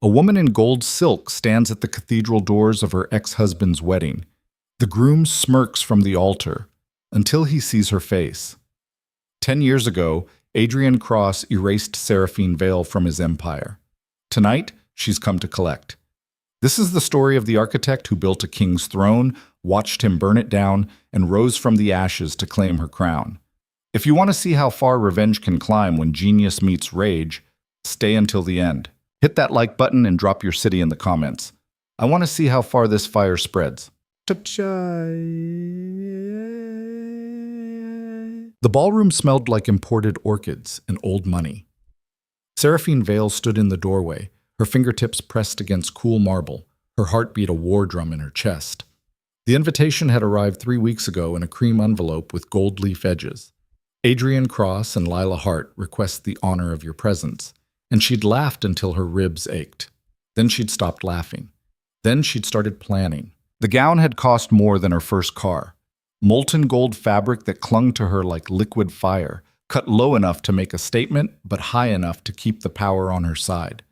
A woman in gold silk stands at the cathedral doors of her ex-husband's wedding. The groom smirks from the altar until he sees her face. 10 years ago, Adrian Cross erased Seraphine Vale from his empire. Tonight, she's come to collect. This is the story of the architect who built a king's throne, watched him burn it down, and rose from the ashes to claim her crown. If you want to see how far revenge can climb when genius meets rage, stay until the end. Hit that like button and drop your city in the comments. I want to see how far this fire spreads. The ballroom smelled like imported orchids and old money. Seraphine Vale stood in the doorway, her fingertips pressed against cool marble, her heart beat a war drum in her chest. The invitation had arrived 3 weeks ago in a cream envelope with gold leaf edges. Adrian Cross and Lila Hart request the honor of your presence, and she'd laughed until her ribs ached. Then she'd stopped laughing. Then she'd started planning. The gown had cost more than her first car. Molten gold fabric that clung to her like liquid fire, cut low enough to make a statement, but high enough to keep the power on her side.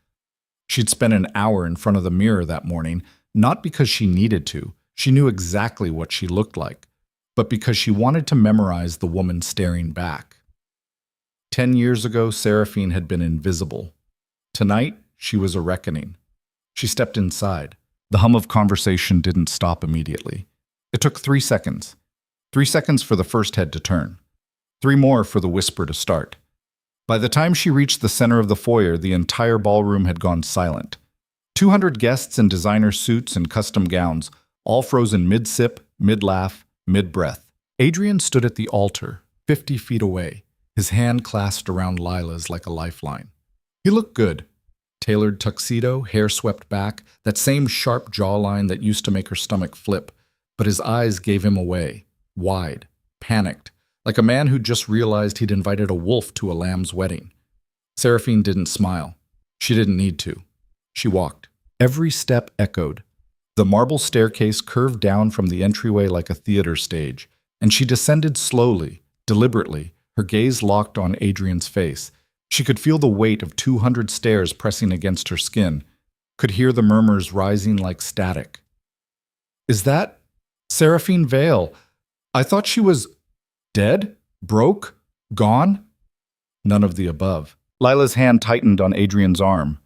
She'd spent an hour in front of the mirror that morning, not because she needed to. She knew exactly what she looked like, but because she wanted to memorize the woman staring back. 10 years ago, Seraphine had been invisible. Tonight, she was a reckoning. She stepped inside. The hum of conversation didn't stop immediately. It took 3 seconds. 3 seconds for the first head to turn. 3 more for the whisper to start. By the time she reached the center of the foyer, the entire ballroom had gone silent. 200 guests in designer suits and custom gowns, all frozen mid-sip, mid-laugh, mid-breath. Adrian stood at the altar, 50 feet away, his hand clasped around Lila's like a lifeline. He looked good. Tailored tuxedo, hair swept back, that same sharp jawline that used to make her stomach flip. But his eyes gave him away, wide, panicked, like a man who just realized he'd invited a wolf to a lamb's wedding. Seraphine didn't smile. She didn't need to. She walked. Every step echoed. The marble staircase curved down from the entryway like a theater stage, and she descended slowly, deliberately, her gaze locked on Adrian's face. She could feel the weight of 200 stairs pressing against her skin, could hear the murmurs rising like static. Is that Seraphine Vale? I thought she was dead? Broke? Gone? None of the above. Lila's hand tightened on Adrian's arm.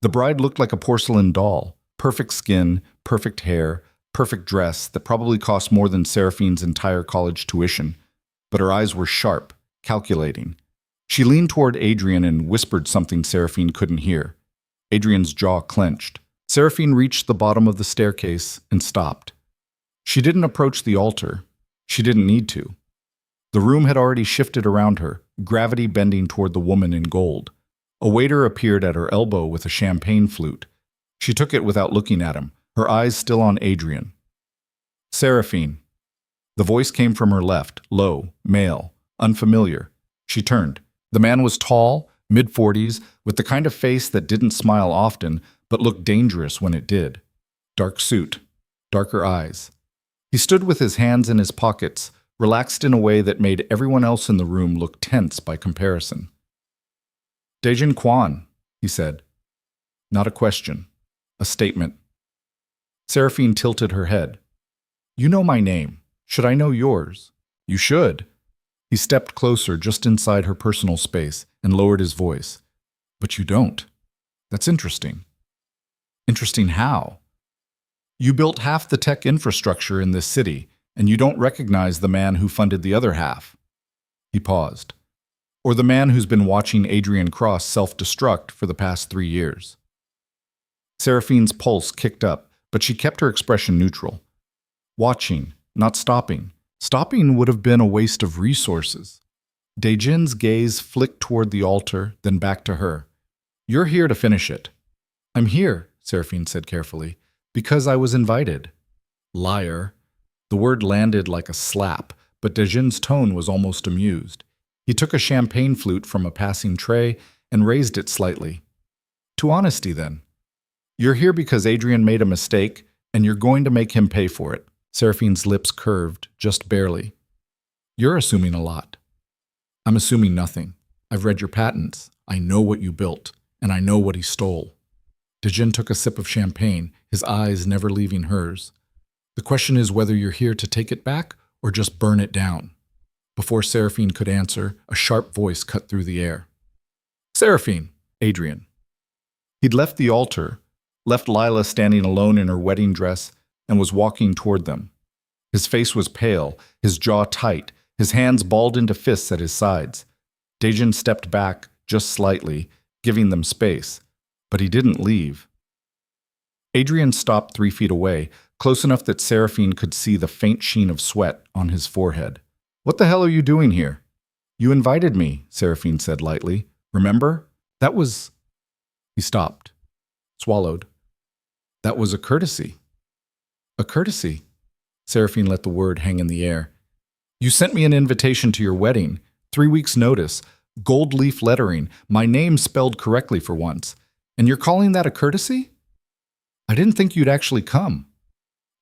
The bride looked like a porcelain doll. Perfect skin, perfect hair, perfect dress that probably cost more than Seraphine's entire college tuition. But her eyes were sharp, calculating. She leaned toward Adrian and whispered something Seraphine couldn't hear. Adrian's jaw clenched. Seraphine reached the bottom of the staircase and stopped. She didn't approach the altar. She didn't need to. The room had already shifted around her, gravity bending toward the woman in gold. A waiter appeared at her elbow with a champagne flute. She took it without looking at him, her eyes still on Adrian. Seraphine. The voice came from her left, low, male, unfamiliar. She turned. The man was tall, mid-40s, with the kind of face that didn't smile often, but looked dangerous when it did. Dark suit, darker eyes. He stood with his hands in his pockets, relaxed in a way that made everyone else in the room look tense by comparison. Dejin Kwan, he said. Not a question, a statement. Seraphine tilted her head. You know my name. Should I know yours? You should. He stepped closer just inside her personal space and lowered his voice. But you don't. That's interesting. Interesting how? You built half the tech infrastructure in this city, and you don't recognize the man who funded the other half. He paused. Or the man who's been watching Adrian Cross self-destruct for the past 3 years. Seraphine's pulse kicked up, but she kept her expression neutral. Watching, not stopping. Stopping would have been a waste of resources. Dejin's gaze flicked toward the altar, then back to her. You're here to finish it. I'm here, Seraphine said carefully, because I was invited. Liar. The word landed like a slap, but Dejin's tone was almost amused. He took a champagne flute from a passing tray and raised it slightly. To honesty, then. You're here because Adrian made a mistake, and you're going to make him pay for it. Seraphine's lips curved, just barely. You're assuming a lot. I'm assuming nothing. I've read your patents. I know what you built, and I know what he stole. Dejin took a sip of champagne, his eyes never leaving hers. The question is whether you're here to take it back or just burn it down. Before Seraphine could answer, a sharp voice cut through the air. Seraphine, Adrian. He'd left the altar, left Lila standing alone in her wedding dress, and was walking toward them. His face was pale, his jaw tight, his hands balled into fists at his sides. Dejin stepped back, just slightly, giving them space, but he didn't leave. Adrian stopped 3 feet away, close enough that Seraphine could see the faint sheen of sweat on his forehead. What the hell are you doing here? You invited me, Seraphine said lightly. Remember? That was... He stopped, swallowed. That was a courtesy. A courtesy? Seraphine let the word hang in the air. You sent me an invitation to your wedding, 3 weeks' notice, gold leaf lettering, my name spelled correctly for once. And you're calling that a courtesy? I didn't think you'd actually come.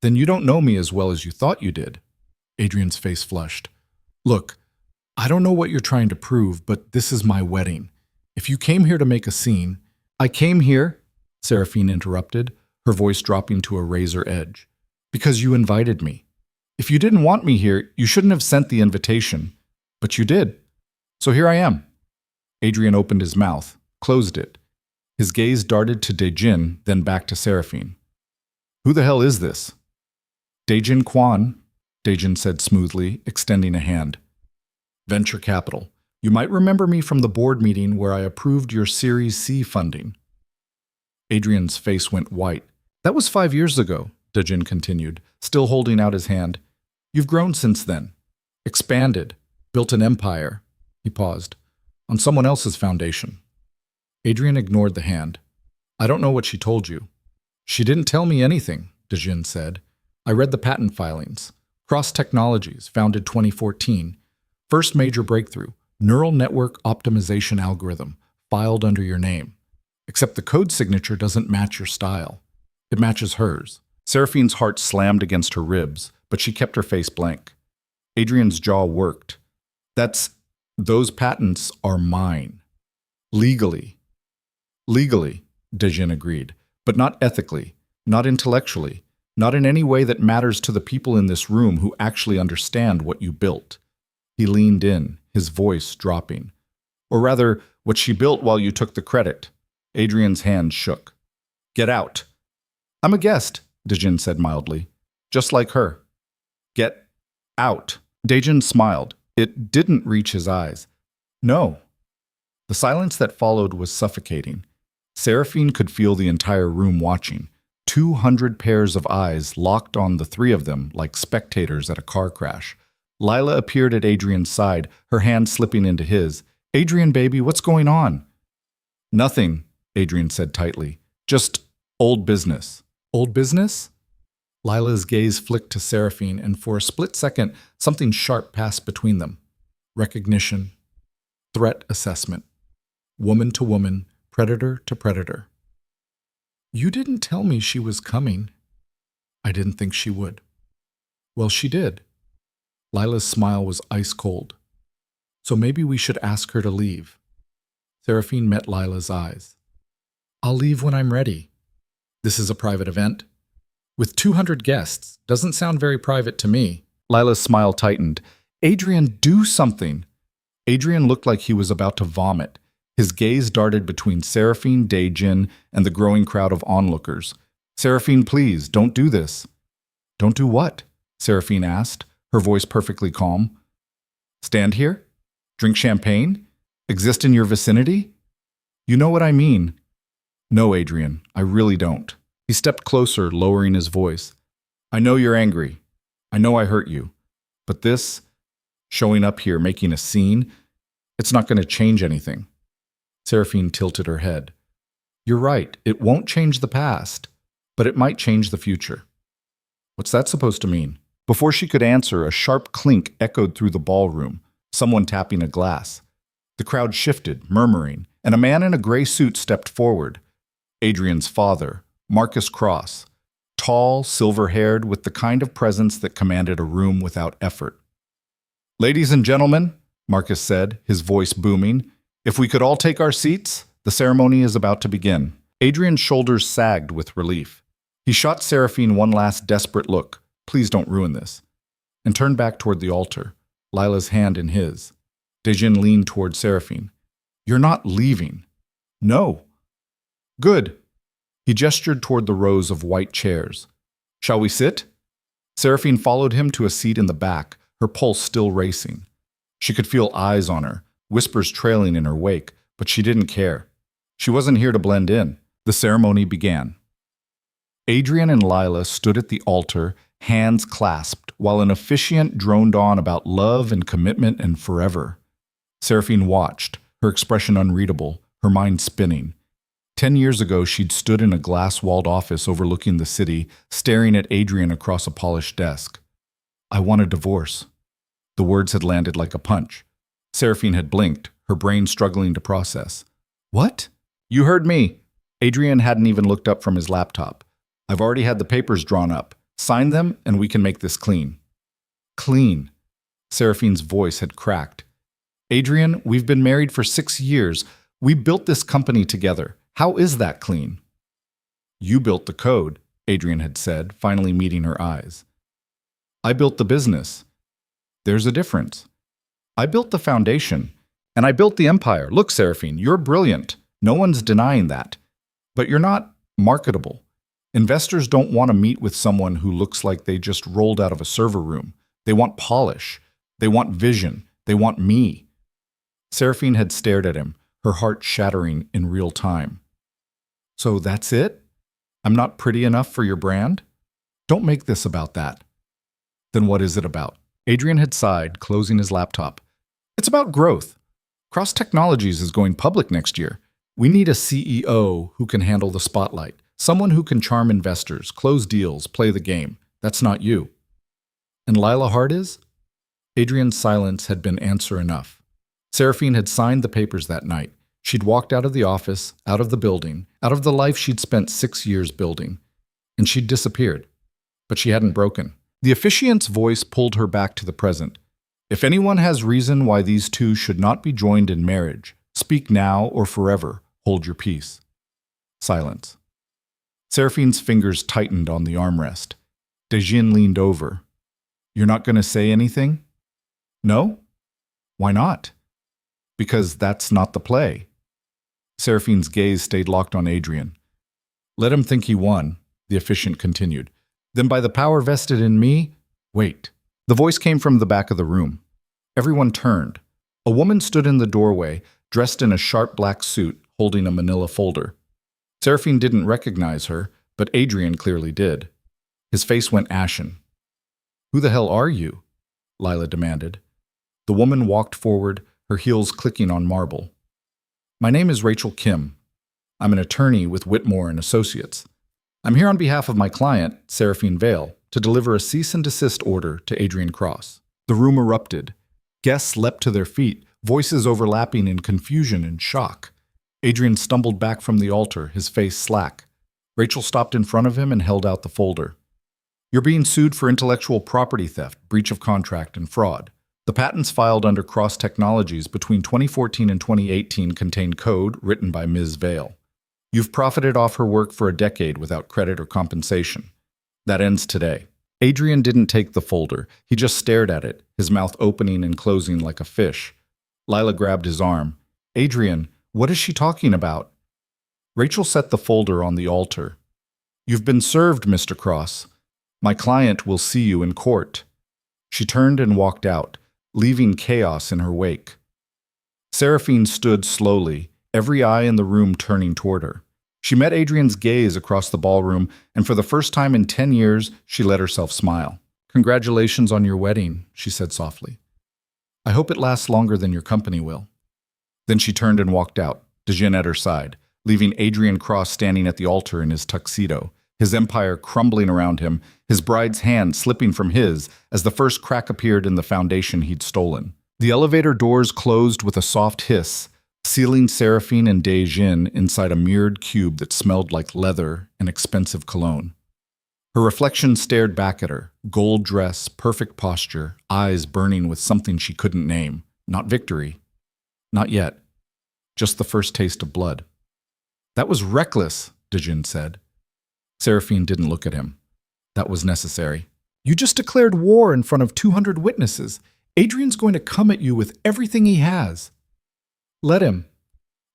Then you don't know me as well as you thought you did. Adrian's face flushed. Look, I don't know what you're trying to prove, but this is my wedding. If you came here to make a scene... I came here, Seraphine interrupted, her voice dropping to a razor edge, because you invited me. If you didn't want me here, you shouldn't have sent the invitation. But you did. So here I am. Adrian opened his mouth, closed it. His gaze darted to Dejin, then back to Seraphine. Who the hell is this? Dejin Kwan, Dejin said smoothly, extending a hand. Venture capital. You might remember me from the board meeting where I approved your Series C funding. Adrian's face went white. That was 5 years ago, Dejin continued, still holding out his hand. You've grown since then. Expanded. Built an empire. He paused. On someone else's foundation. Adrian ignored the hand. I don't know what she told you. She didn't tell me anything, Dejin said. I read the patent filings. Cross Technologies, founded 2014. First major breakthrough. Neural network optimization algorithm, filed under your name. Except the code signature doesn't match your style. It matches hers. Seraphine's heart slammed against her ribs, but she kept her face blank. Adrian's jaw worked. Those patents are mine. Legally. Legally, Dejin agreed, but not ethically, not intellectually, not in any way that matters to the people in this room who actually understand what you built. He leaned in, his voice dropping. Or rather, what she built while you took the credit. Adrian's hand shook. Get out. I'm a guest, Dejin said mildly. Just like her. Get out. Dejin smiled. It didn't reach his eyes. No. The silence that followed was suffocating. Seraphine could feel the entire room watching. 200 pairs of eyes locked on the three of them like spectators at a car crash. Lila appeared at Adrian's side, her hand slipping into his. Adrian, baby, what's going on? Nothing, Adrian said tightly. Just old business. Old business? Lila's gaze flicked to Seraphine, and for a split second, something sharp passed between them. Recognition. Threat assessment. Woman to woman, predator to predator. You didn't tell me she was coming. I didn't think she would. Well, she did. Lila's smile was ice cold. So maybe we should ask her to leave. Seraphine met Lila's eyes. I'll leave when I'm ready. This is a private event. With 200 guests, doesn't sound very private to me. Lila's smile tightened. Adrian, do something. Adrian looked like he was about to vomit. His gaze darted between Seraphine, Dejin, and the growing crowd of onlookers. Seraphine, please, don't do this. Don't do what? Seraphine asked, her voice perfectly calm. Stand here? Drink champagne? Exist in your vicinity? You know what I mean. No, Adrian, I really don't. He stepped closer, lowering his voice. I know you're angry. I know I hurt you. But this, showing up here, making a scene, it's not going to change anything. Seraphine tilted her head. You're right, it won't change the past, but it might change the future. What's that supposed to mean? Before she could answer, a sharp clink echoed through the ballroom, someone tapping a glass. The crowd shifted, murmuring, and a man in a gray suit stepped forward. Adrian's father, Marcus Cross, tall, silver-haired, with the kind of presence that commanded a room without effort. Ladies and gentlemen, Marcus said, his voice booming, if we could all take our seats, the ceremony is about to begin. Adrian's shoulders sagged with relief. He shot Seraphine one last desperate look, please don't ruin this, and turned back toward the altar, Lila's hand in his. Dejin leaned toward Seraphine. You're not leaving. No. Good. He gestured toward the rows of white chairs. Shall we sit? Seraphine followed him to a seat in the back, her pulse still racing. She could feel eyes on her, whispers trailing in her wake, but she didn't care. She wasn't here to blend in. The ceremony began. Adrian and Lila stood at the altar, hands clasped, while an officiant droned on about love and commitment and forever. Seraphine watched, her expression unreadable, her mind spinning. 10 years ago, she'd stood in a glass-walled office overlooking the city, staring at Adrian across a polished desk. I want a divorce. The words had landed like a punch. Seraphine had blinked, her brain struggling to process. What? You heard me. Adrian hadn't even looked up from his laptop. I've already had the papers drawn up. Sign them, and we can make this clean. Clean. Seraphine's voice had cracked. Adrian, we've been married for 6 years. We built this company together. How is that clean? You built the code, Adrian had said, finally meeting her eyes. I built the business. There's a difference. I built the foundation, and I built the empire. Look, Seraphine, you're brilliant. No one's denying that. But you're not marketable. Investors don't want to meet with someone who looks like they just rolled out of a server room. They want polish. They want vision. They want me. Seraphine had stared at him, her heart shattering in real time. So that's it? I'm not pretty enough for your brand? Don't make this about that. Then what is it about? Adrian had sighed, closing his laptop. It's about growth. Cross Technologies is going public next year. We need a CEO who can handle the spotlight, someone who can charm investors, close deals, play the game. That's not you. And Lila Hart is? Adrian's silence had been answer enough. Seraphine had signed the papers that night. She'd walked out of the office, out of the building, out of the life she'd spent 6 years building. And she'd disappeared. But she hadn't broken. The officiant's voice pulled her back to the present. If anyone has reason why these two should not be joined in marriage, speak now or forever. Hold your peace. Silence. Seraphine's fingers tightened on the armrest. Dejin leaned over. You're not going to say anything? No? Why not? Because that's not the play. Seraphine's gaze stayed locked on Adrian. Let him think he won, the officiant continued. Then by the power vested in me, wait. The voice came from the back of the room. Everyone turned. A woman stood in the doorway, dressed in a sharp black suit, holding a manila folder. Seraphine didn't recognize her, but Adrian clearly did. His face went ashen. Who the hell are you? Lila demanded. The woman walked forward, her heels clicking on marble. My name is Rachel Kim. I'm an attorney with Whitmore and Associates. I'm here on behalf of my client, Seraphine Vale, to deliver a cease and desist order to Adrian Cross. The room erupted. Guests leapt to their feet, voices overlapping in confusion and shock. Adrian stumbled back from the altar, his face slack. Rachel stopped in front of him and held out the folder. You're being sued for intellectual property theft, breach of contract, and fraud. The patents filed under Cross Technologies between 2014 and 2018 contain code written by Ms. Vale. You've profited off her work for a decade without credit or compensation. That ends today. Adrian didn't take the folder. He just stared at it, his mouth opening and closing like a fish. Lila grabbed his arm. Adrian, what is she talking about? Rachel set the folder on the altar. You've been served, Mr. Cross. My client will see you in court. She turned and walked out, leaving chaos in her wake. Seraphine stood slowly, every eye in the room turning toward her. She met Adrian's gaze across the ballroom, and for the first time in 10 years, she let herself smile. Congratulations on your wedding, she said softly. I hope it lasts longer than your company will. Then she turned and walked out, Dejin at her side, leaving Adrian Cross standing at the altar in his tuxedo, his empire crumbling around him, his bride's hand slipping from his as the first crack appeared in the foundation he'd stolen. The elevator doors closed with a soft hiss, sealing Seraphine and Dejin inside a mirrored cube that smelled like leather and expensive cologne. Her reflection stared back at her, gold dress, perfect posture, eyes burning with something she couldn't name. Not victory. Not yet. Just the first taste of blood. That was reckless, Dejin said. Seraphine didn't look at him. That was necessary. You just declared war in front of 200 witnesses. Adrian's going to come at you with everything he has. Let him.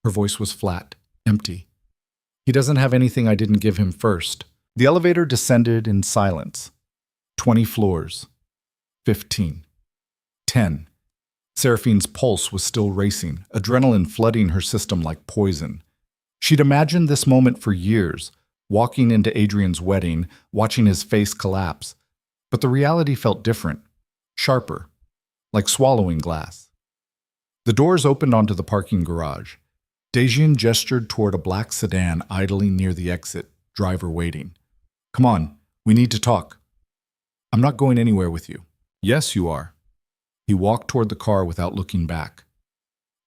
Her voice was flat, empty. He doesn't have anything I didn't give him first. The elevator descended in silence. 20 floors. 15. 10. Seraphine's pulse was still racing, adrenaline flooding her system like poison. She'd imagined this moment for years, walking into Adrian's wedding, watching his face collapse. But the reality felt different, sharper, like swallowing glass. The doors opened onto the parking garage. Dejin gestured toward a black sedan idling near the exit, driver waiting. Come on, we need to talk. I'm not going anywhere with you. Yes, you are. He walked toward the car without looking back.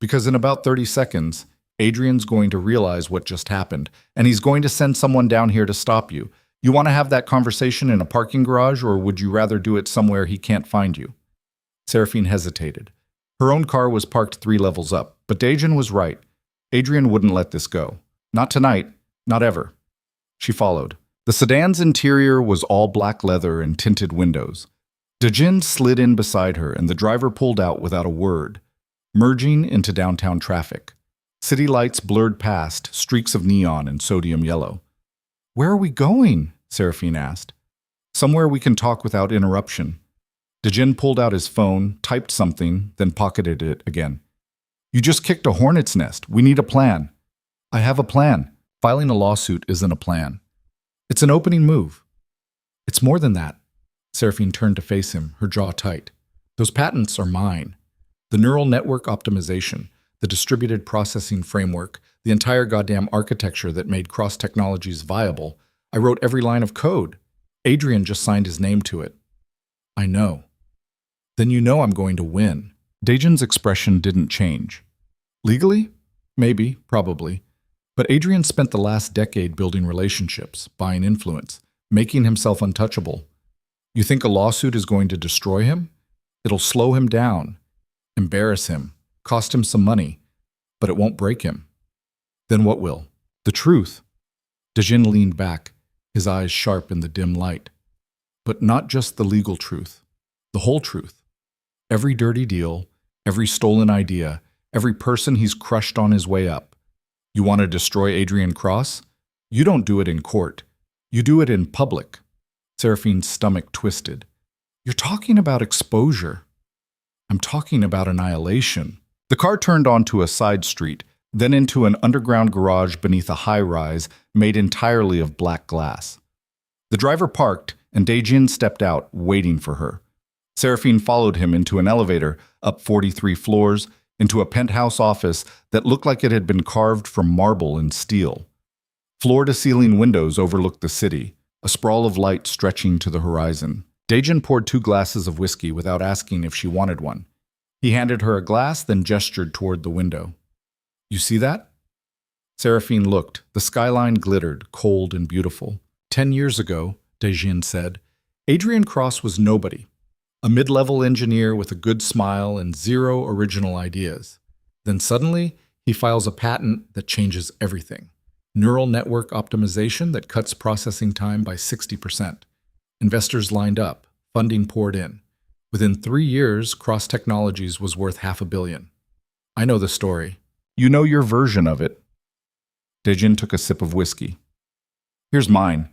Because in about 30 seconds, Adrian's going to realize what just happened, and he's going to send someone down here to stop you. You want to have that conversation in a parking garage, or would you rather do it somewhere he can't find you? Seraphine hesitated. Her own car was parked 3 levels up, but Dejin was right. Adrian wouldn't let this go. Not tonight, not ever. She followed. The sedan's interior was all black leather and tinted windows. Dejin slid in beside her, and the driver pulled out without a word, merging into downtown traffic. City lights blurred past, streaks of neon and sodium yellow. Where are we going? Seraphine asked. Somewhere we can talk without interruption. Dejin pulled out his phone, typed something, then pocketed it again. You just kicked a hornet's nest. We need a plan. I have a plan. Filing a lawsuit isn't a plan. It's an opening move. It's more than that. Seraphine turned to face him, her jaw tight. Those patents are mine. The neural network optimization, the distributed processing framework, the entire goddamn architecture that made cross-technologies viable. I wrote every line of code. Adrian just signed his name to it. I know. Then you know I'm going to win. Dejin's expression didn't change. Legally? Maybe, probably. But Adrian spent the last decade building relationships, buying influence, making himself untouchable. You think a lawsuit is going to destroy him? It'll slow him down, embarrass him, cost him some money, but it won't break him. Then what will? The truth. Dejin leaned back, his eyes sharp in the dim light. But not just the legal truth, the whole truth. Every dirty deal, every stolen idea, every person he's crushed on his way up. You want to destroy Adrian Cross? You don't do it in court. You do it in public. Seraphine's stomach twisted. You're talking about exposure. I'm talking about annihilation. The car turned onto a side street, then into an underground garage beneath a high-rise made entirely of black glass. The driver parked, and Dejin stepped out, waiting for her. Seraphine followed him into an elevator, up 43 floors, into a penthouse office that looked like it had been carved from marble and steel. Floor-to-ceiling windows overlooked the city, a sprawl of light stretching to the horizon. Dejin poured 2 glasses of whiskey without asking if she wanted one. He handed her a glass, then gestured toward the window. You see that? Seraphine looked. The skyline glittered, cold and beautiful. 10 years ago, Dejin said, Adrian Cross was nobody. A mid-level engineer with a good smile and 0 original ideas. Then suddenly, he files a patent that changes everything. Neural network optimization that cuts processing time by 60%. Investors lined up, funding poured in. Within 3 years, Cross Technologies was worth $500 million. I know the story. You know your version of it. Dejin took a sip of whiskey. Here's mine.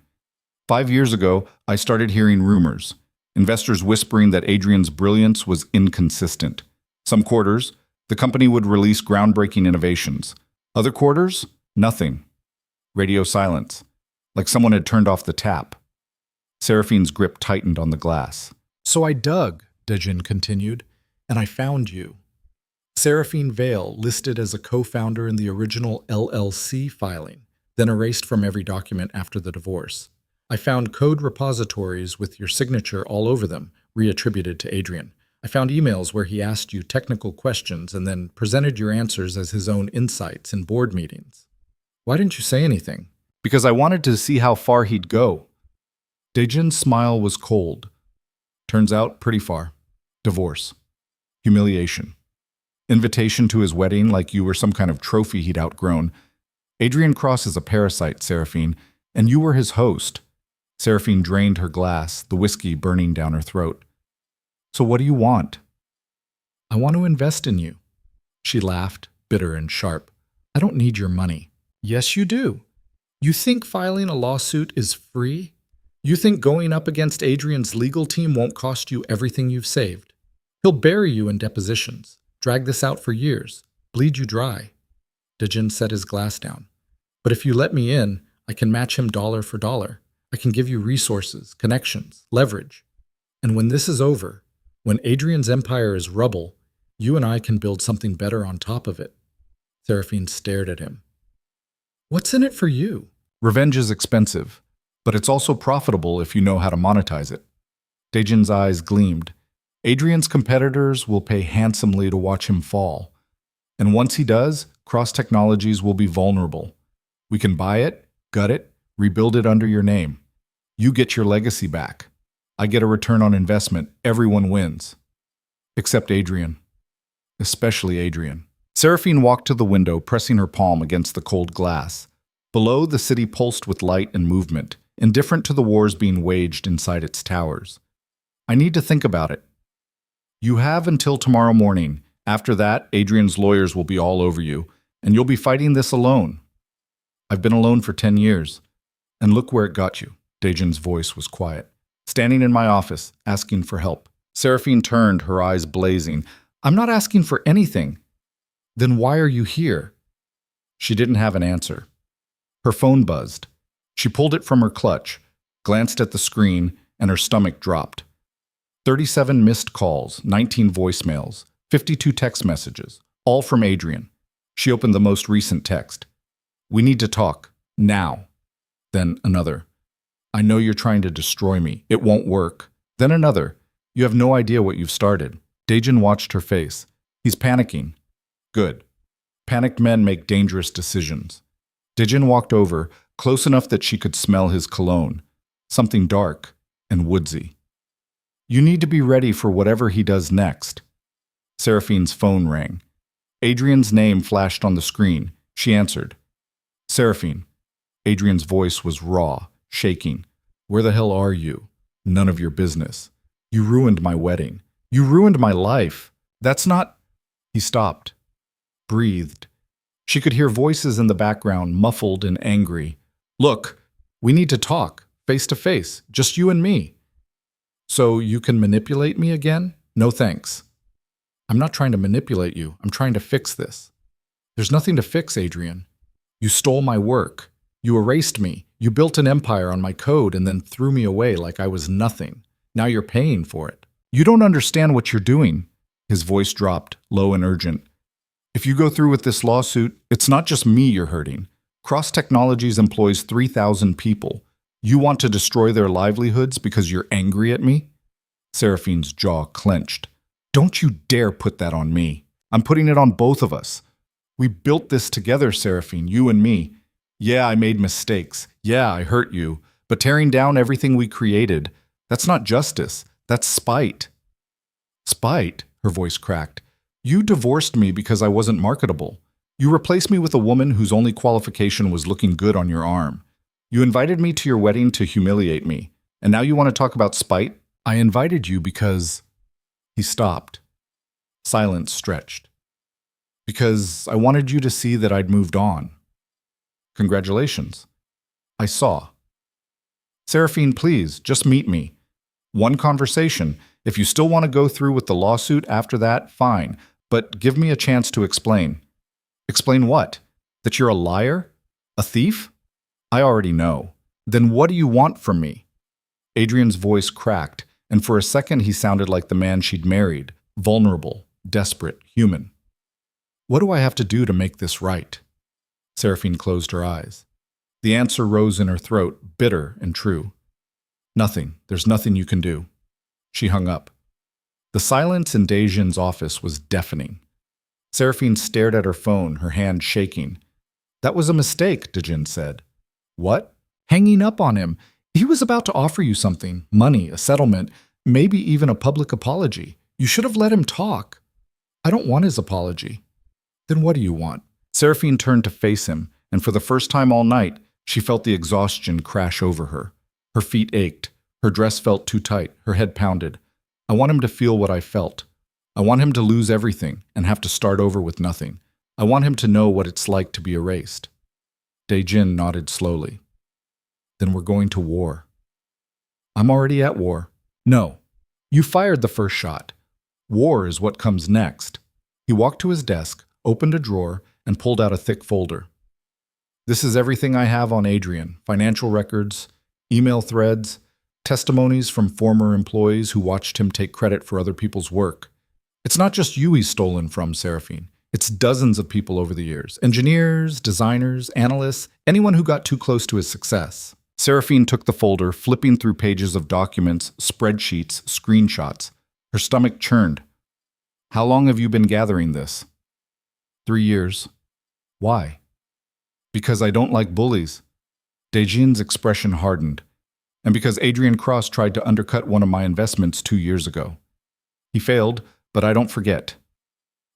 5 years ago, I started hearing rumors. Investors whispering that Adrian's brilliance was inconsistent. Some quarters, the company would release groundbreaking innovations. Other quarters, nothing. Radio silence, like someone had turned off the tap. Seraphine's grip tightened on the glass. So I dug, Dejin continued, and I found you. Seraphine Vale listed as a co-founder in the original LLC filing, then erased from every document after the divorce. I found code repositories with your signature all over them, reattributed to Adrian. I found emails where he asked you technical questions and then presented your answers as his own insights in board meetings. Why didn't you say anything? Because I wanted to see how far he'd go. Dejin's smile was cold. Turns out, pretty far. Divorce. Humiliation. Invitation to his wedding like you were some kind of trophy he'd outgrown. Adrian Cross is a parasite, Seraphine, and you were his host. Seraphine drained her glass, the whiskey burning down her throat. So what do you want? I want to invest in you. She laughed, bitter and sharp. I don't need your money. Yes, you do. You think filing a lawsuit is free? You think going up against Adrian's legal team won't cost you everything you've saved? He'll bury you in depositions, drag this out for years, bleed you dry. Dejin set his glass down. But if you let me in, I can match him dollar for dollar. I can give you resources, connections, leverage. And when this is over, when Adrian's empire is rubble, you and I can build something better on top of it. Seraphine stared at him. What's in it for you? Revenge is expensive, but it's also profitable if you know how to monetize it. Dejin's eyes gleamed. Adrian's competitors will pay handsomely to watch him fall. And once he does, Cross Technologies will be vulnerable. We can buy it, gut it, rebuild it under your name. You get your legacy back. I get a return on investment. Everyone wins. Except Adrian. Especially Adrian. Seraphine walked to the window, pressing her palm against the cold glass. Below, the city pulsed with light and movement, indifferent to the wars being waged inside its towers. I need to think about it. You have until tomorrow morning. After that, Adrian's lawyers will be all over you, and you'll be fighting this alone. I've been alone for 10 years. And look where it got you. Dejin's voice was quiet. Standing in my office, asking for help. Seraphine turned, her eyes blazing. I'm not asking for anything. Then why are you here? She didn't have an answer. Her phone buzzed. She pulled it from her clutch, glanced at the screen, and her stomach dropped. 37 missed calls, 19 voicemails, 52 text messages, all from Adrian. She opened the most recent text. We need to talk. Now. Then another. I know you're trying to destroy me. It won't work. Then another. You have no idea what you've started. Dejin watched her face. He's panicking. Good. Panicked men make dangerous decisions. Dejin walked over, close enough that she could smell his cologne. Something dark and woodsy. You need to be ready for whatever he does next. Seraphine's phone rang. Adrian's name flashed on the screen. She answered. Seraphine. Adrian's voice was raw, shaking. Where the hell are you? None of your business. You ruined my wedding. You ruined my life. That's not... He stopped. Breathed. She could hear voices in the background, muffled and angry. Look, we need to talk, face to face, just you and me. So you can manipulate me again? No thanks. I'm not trying to manipulate you. I'm trying to fix this. There's nothing to fix, Adrian. You stole my work. You erased me. You built an empire on my code and then threw me away like I was nothing. Now you're paying for it. You don't understand what you're doing. His voice dropped, low and urgent. If you go through with this lawsuit, it's not just me you're hurting. Cross Technologies employs 3,000 people. You want to destroy their livelihoods because you're angry at me? Seraphine's jaw clenched. Don't you dare put that on me. I'm putting it on both of us. We built this together, Seraphine, you and me. Yeah, I made mistakes. Yeah, I hurt you. But tearing down everything we created, that's not justice. That's spite. Spite? Her voice cracked. You divorced me because I wasn't marketable. You replaced me with a woman whose only qualification was looking good on your arm. You invited me to your wedding to humiliate me. And now you want to talk about spite? I invited you because... He stopped. Silence stretched. Because I wanted you to see that I'd moved on. Congratulations. I saw. Seraphine, please, just meet me. One conversation. If you still want to go through with the lawsuit after that, fine. But give me a chance to explain. Explain what? That you're a liar? A thief? I already know. Then what do you want from me? Adrian's voice cracked, and for a second he sounded like the man she'd married, vulnerable, desperate, human. What do I have to do to make this right? Seraphine closed her eyes. The answer rose in her throat, bitter and true. Nothing. There's nothing you can do. She hung up. The silence in Dejin's office was deafening. Seraphine stared at her phone, her hand shaking. That was a mistake, Dejin said. What? Hanging up on him. He was about to offer you something, money, a settlement, maybe even a public apology. You should have let him talk. I don't want his apology. Then what do you want? Seraphine turned to face him, and for the first time all night, she felt the exhaustion crash over her. Her feet ached, her dress felt too tight, her head pounded. I want him to feel what I felt. I want him to lose everything and have to start over with nothing. I want him to know what it's like to be erased. Dae-jin nodded slowly. Then we're going to war. I'm already at war. No, you fired the first shot. War is what comes next. He walked to his desk, opened a drawer, and pulled out a thick folder. This is everything I have on Adrian: financial records, email threads, testimonies from former employees who watched him take credit for other people's work. It's not just you he's stolen from, Seraphine. It's dozens of people over the years. Engineers, designers, analysts, anyone who got too close to his success. Seraphine took the folder, flipping through pages of documents, spreadsheets, screenshots. Her stomach churned. How long have you been gathering this? 3 years. Why? Because I don't like bullies. Dae-jin's expression hardened. And because Adrian Cross tried to undercut one of my investments 2 years ago. He failed, but I don't forget.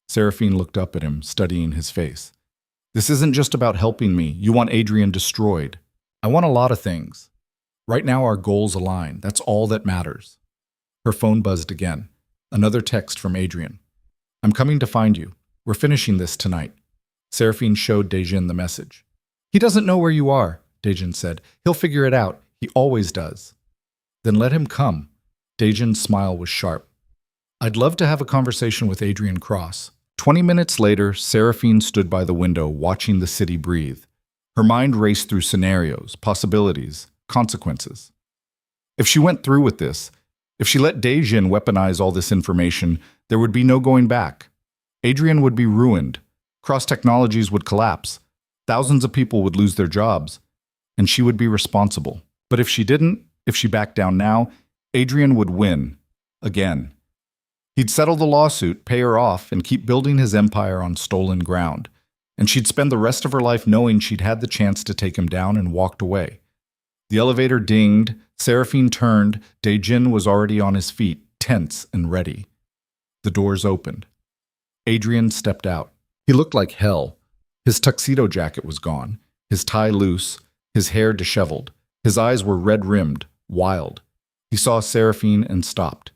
Seraphine looked up at him, studying his face. This isn't just about helping me. You want Adrian destroyed. I want a lot of things. Right now our goals align. That's all that matters. Her phone buzzed again. Another text from Adrian. I'm coming to find you. We're finishing this tonight. Seraphine showed Dae-jin the message. He doesn't know where you are, Dae-jin said. He'll figure it out. He always does. Then let him come. Dae-jin's smile was sharp. I'd love to have a conversation with Adrian Cross. 20 minutes later, Seraphine stood by the window, watching the city breathe. Her mind raced through scenarios, possibilities, consequences. If she went through with this, if she let Dae-jin weaponize all this information, there would be no going back. Adrian would be ruined. Cross Technologies would collapse. Thousands of people would lose their jobs. And she would be responsible. But if she didn't, if she backed down now, Adrian would win. Again. He'd settle the lawsuit, pay her off, and keep building his empire on stolen ground. And she'd spend the rest of her life knowing she'd had the chance to take him down and walked away. The elevator dinged, Seraphine turned, Dae-jin was already on his feet, tense and ready. The doors opened. Adrian stepped out. He looked like hell. His tuxedo jacket was gone, his tie loose, his hair disheveled. His eyes were red-rimmed, wild. He saw Seraphine and stopped.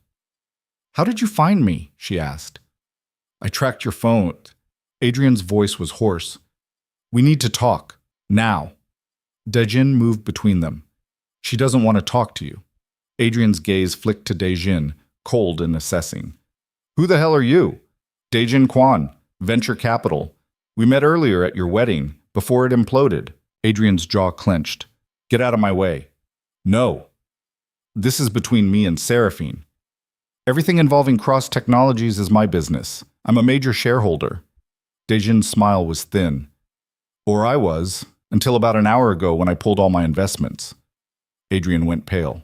How did you find me? She asked. I tracked your phone. Adrian's voice was hoarse. We need to talk. Now. Dae-jin moved between them. She doesn't want to talk to you. Adrian's gaze flicked to Dae-jin, cold and assessing. Who the hell are you? Dae-jin Kwan, Venture Capital. We met earlier at your wedding, before it imploded. Adrian's jaw clenched. Get out of my way. No. This is between me and Seraphine. Everything involving Cross Technologies is my business. I'm a major shareholder. Dae-jin's smile was thin. Or I was, until about an hour ago when I pulled all my investments. Adrian went pale.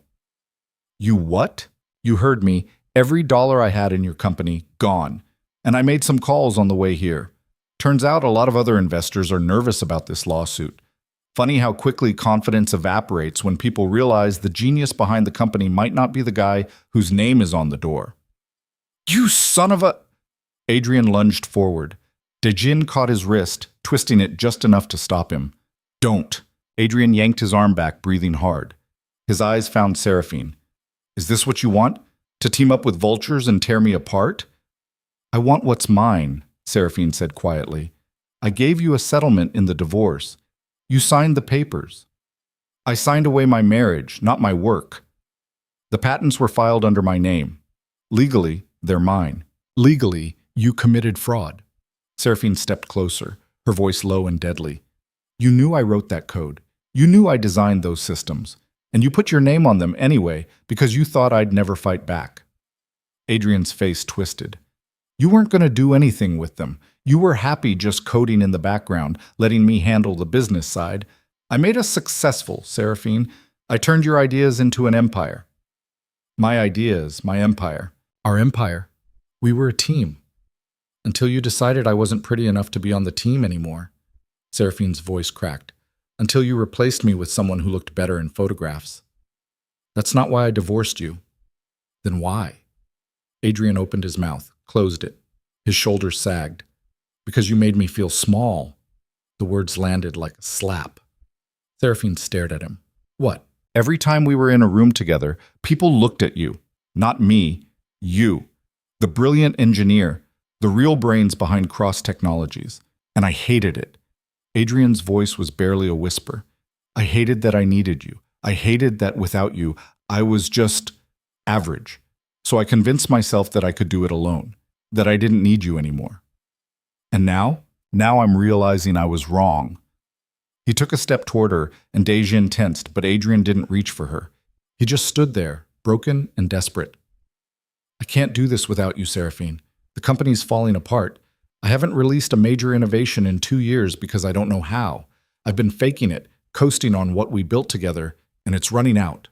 You what? You heard me. Every dollar I had in your company, gone. And I made some calls on the way here. Turns out a lot of other investors are nervous about this lawsuit. Funny how quickly confidence evaporates when people realize the genius behind the company might not be the guy whose name is on the door. You son of a... Adrian lunged forward. Dae-jin caught his wrist, twisting it just enough to stop him. Don't. Adrian yanked his arm back, breathing hard. His eyes found Seraphine. Is this what you want? To team up with vultures and tear me apart? I want what's mine, Seraphine said quietly. I gave you a settlement in the divorce. You signed the papers. I signed away my marriage, not my work. The patents were filed under my name. Legally, they're mine. Legally, you committed fraud. Seraphine stepped closer, her voice low and deadly. You knew I wrote that code. You knew I designed those systems. And you put your name on them anyway because you thought I'd never fight back. Adrian's face twisted. You weren't going to do anything with them. You were happy just coding in the background, letting me handle the business side. I made us successful, Seraphine. I turned your ideas into an empire. My ideas, my empire. Our empire. We were a team. Until you decided I wasn't pretty enough to be on the team anymore. Seraphine's voice cracked. Until you replaced me with someone who looked better in photographs. That's not why I divorced you. Then why? Adrian opened his mouth, closed it. His shoulders sagged. Because you made me feel small. The words landed like a slap. Seraphine stared at him. What? Every time we were in a room together, people looked at you. Not me. You. The brilliant engineer. The real brains behind Cross Technologies. And I hated it. Adrian's voice was barely a whisper. I hated that I needed you. I hated that without you, I was just average. So I convinced myself that I could do it alone, that I didn't need you anymore. And now I'm realizing I was wrong. He took a step toward her, and Dejin tensed, but Adrian didn't reach for her. He just stood there, broken and desperate. I can't do this without you, Seraphine. The company's falling apart. I haven't released a major innovation in 2 years because I don't know how. I've been faking it, coasting on what we built together, and it's running out.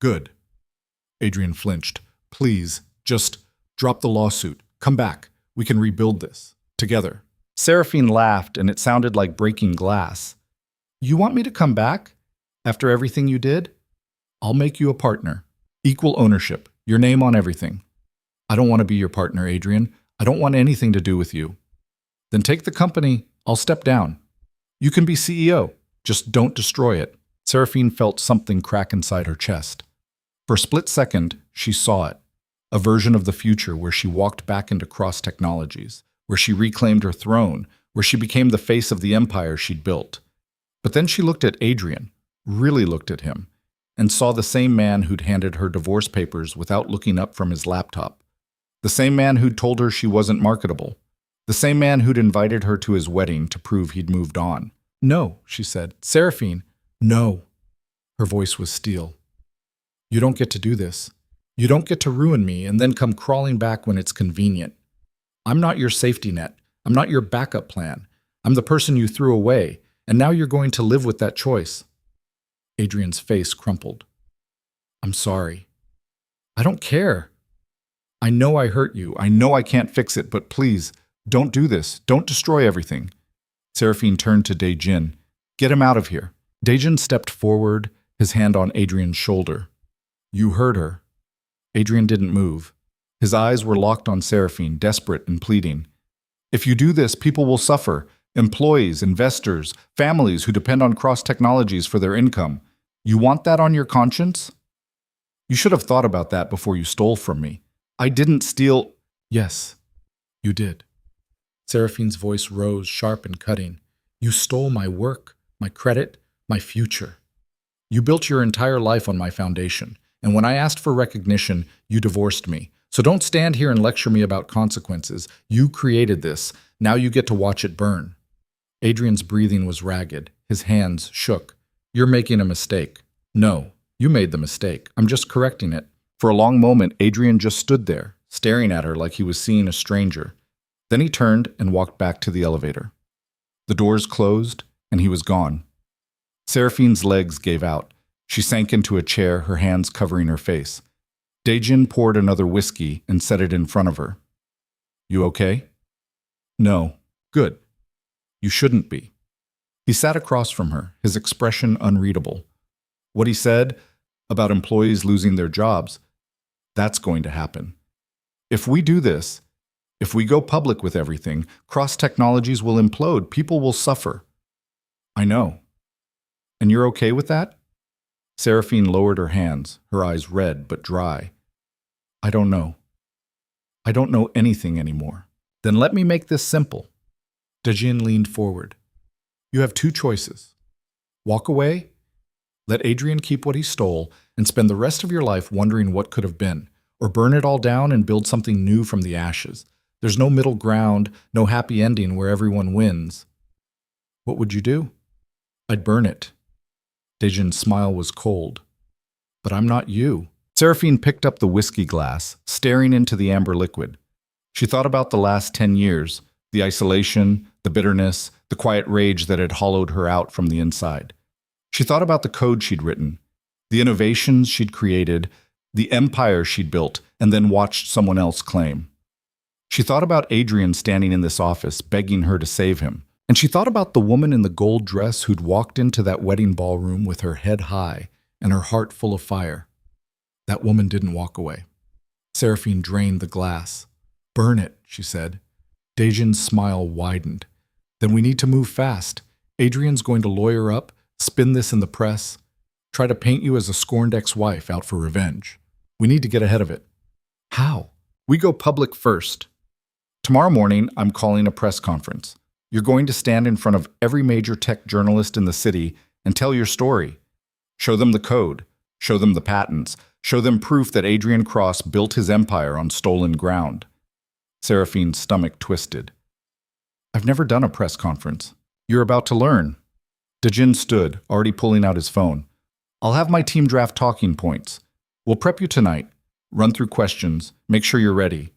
Good. Adrian flinched. Please, just drop the lawsuit. Come back. We can rebuild this. Together. Seraphine laughed, and it sounded like breaking glass. You want me to come back? After everything you did? I'll make you a partner. Equal ownership. Your name on everything. I don't want to be your partner, Adrian. I don't want anything to do with you. Then take the company. I'll step down. You can be CEO. Just don't destroy it. Seraphine felt something crack inside her chest. For a split second, she saw it. A version of the future where she walked back into Cross Technologies, where she reclaimed her throne, where she became the face of the empire she'd built. But then she looked at Adrian, really looked at him, and saw the same man who'd handed her divorce papers without looking up from his laptop. The same man who'd told her she wasn't marketable. The same man who'd invited her to his wedding to prove he'd moved on. No, she said. Seraphine, no. Her voice was steel. You don't get to do this. You don't get to ruin me and then come crawling back when it's convenient. I'm not your safety net. I'm not your backup plan. I'm the person you threw away, and now you're going to live with that choice. Adrian's face crumpled. I'm sorry. I don't care. I know I hurt you. I know I can't fix it, but please, don't do this. Don't destroy everything. Seraphine turned to Dejin. Get him out of here. Dejin stepped forward, his hand on Adrian's shoulder. You heard her. Adrian didn't move. His eyes were locked on Seraphine, desperate and pleading. If you do this, people will suffer. Employees, investors, families who depend on Cross Technologies for their income. You want that on your conscience? You should have thought about that before you stole from me. I didn't steal. Yes, you did. Seraphine's voice rose, sharp and cutting. You stole my work, my credit, my future. You built your entire life on my foundation, and when I asked for recognition, you divorced me. So don't stand here and lecture me about consequences. You created this. Now you get to watch it burn. Adrian's breathing was ragged. His hands shook. You're making a mistake. No, you made the mistake. I'm just correcting it. For a long moment, Adrian just stood there, staring at her like he was seeing a stranger. Then he turned and walked back to the elevator. The doors closed, and he was gone. Seraphine's legs gave out. She sank into a chair, her hands covering her face. Dejin poured another whiskey and set it in front of her. You okay? No. Good. You shouldn't be. He sat across from her, his expression unreadable. What he said about employees losing their jobs, that's going to happen. If we do this, if we go public with everything, Cross Technologies will implode, people will suffer. I know. And you're okay with that? Seraphine lowered her hands, her eyes red but dry. I don't know. I don't know anything anymore. Then let me make this simple. Dejin leaned forward. You have two choices. Walk away, let Adrian keep what he stole, and spend the rest of your life wondering what could have been, or burn it all down and build something new from the ashes. There's no middle ground, no happy ending where everyone wins. What would you do? I'd burn it. Dejin's smile was cold. But I'm not you. Seraphine picked up the whiskey glass, staring into the amber liquid. She thought about the last 10 years, the isolation, the bitterness, the quiet rage that had hollowed her out from the inside. She thought about the code she'd written, the innovations she'd created, the empire she'd built, and then watched someone else claim. She thought about Adrian standing in this office, begging her to save him. And she thought about the woman in the gold dress who'd walked into that wedding ballroom with her head high and her heart full of fire. That woman didn't walk away. Seraphine drained the glass. Burn it, she said. Dejin's smile widened. Then we need to move fast. Adrian's going to lawyer up, spin this in the press, try to paint you as a scorned ex-wife out for revenge. We need to get ahead of it. How? We go public first. Tomorrow morning, I'm calling a press conference. You're going to stand in front of every major tech journalist in the city and tell your story. Show them the code. Show them the patents. Show them proof that Adrian Cross built his empire on stolen ground. Seraphine's stomach twisted. I've never done a press conference. You're about to learn. Dejin stood, already pulling out his phone. I'll have my team draft talking points. We'll prep you tonight, run through questions, make sure you're ready.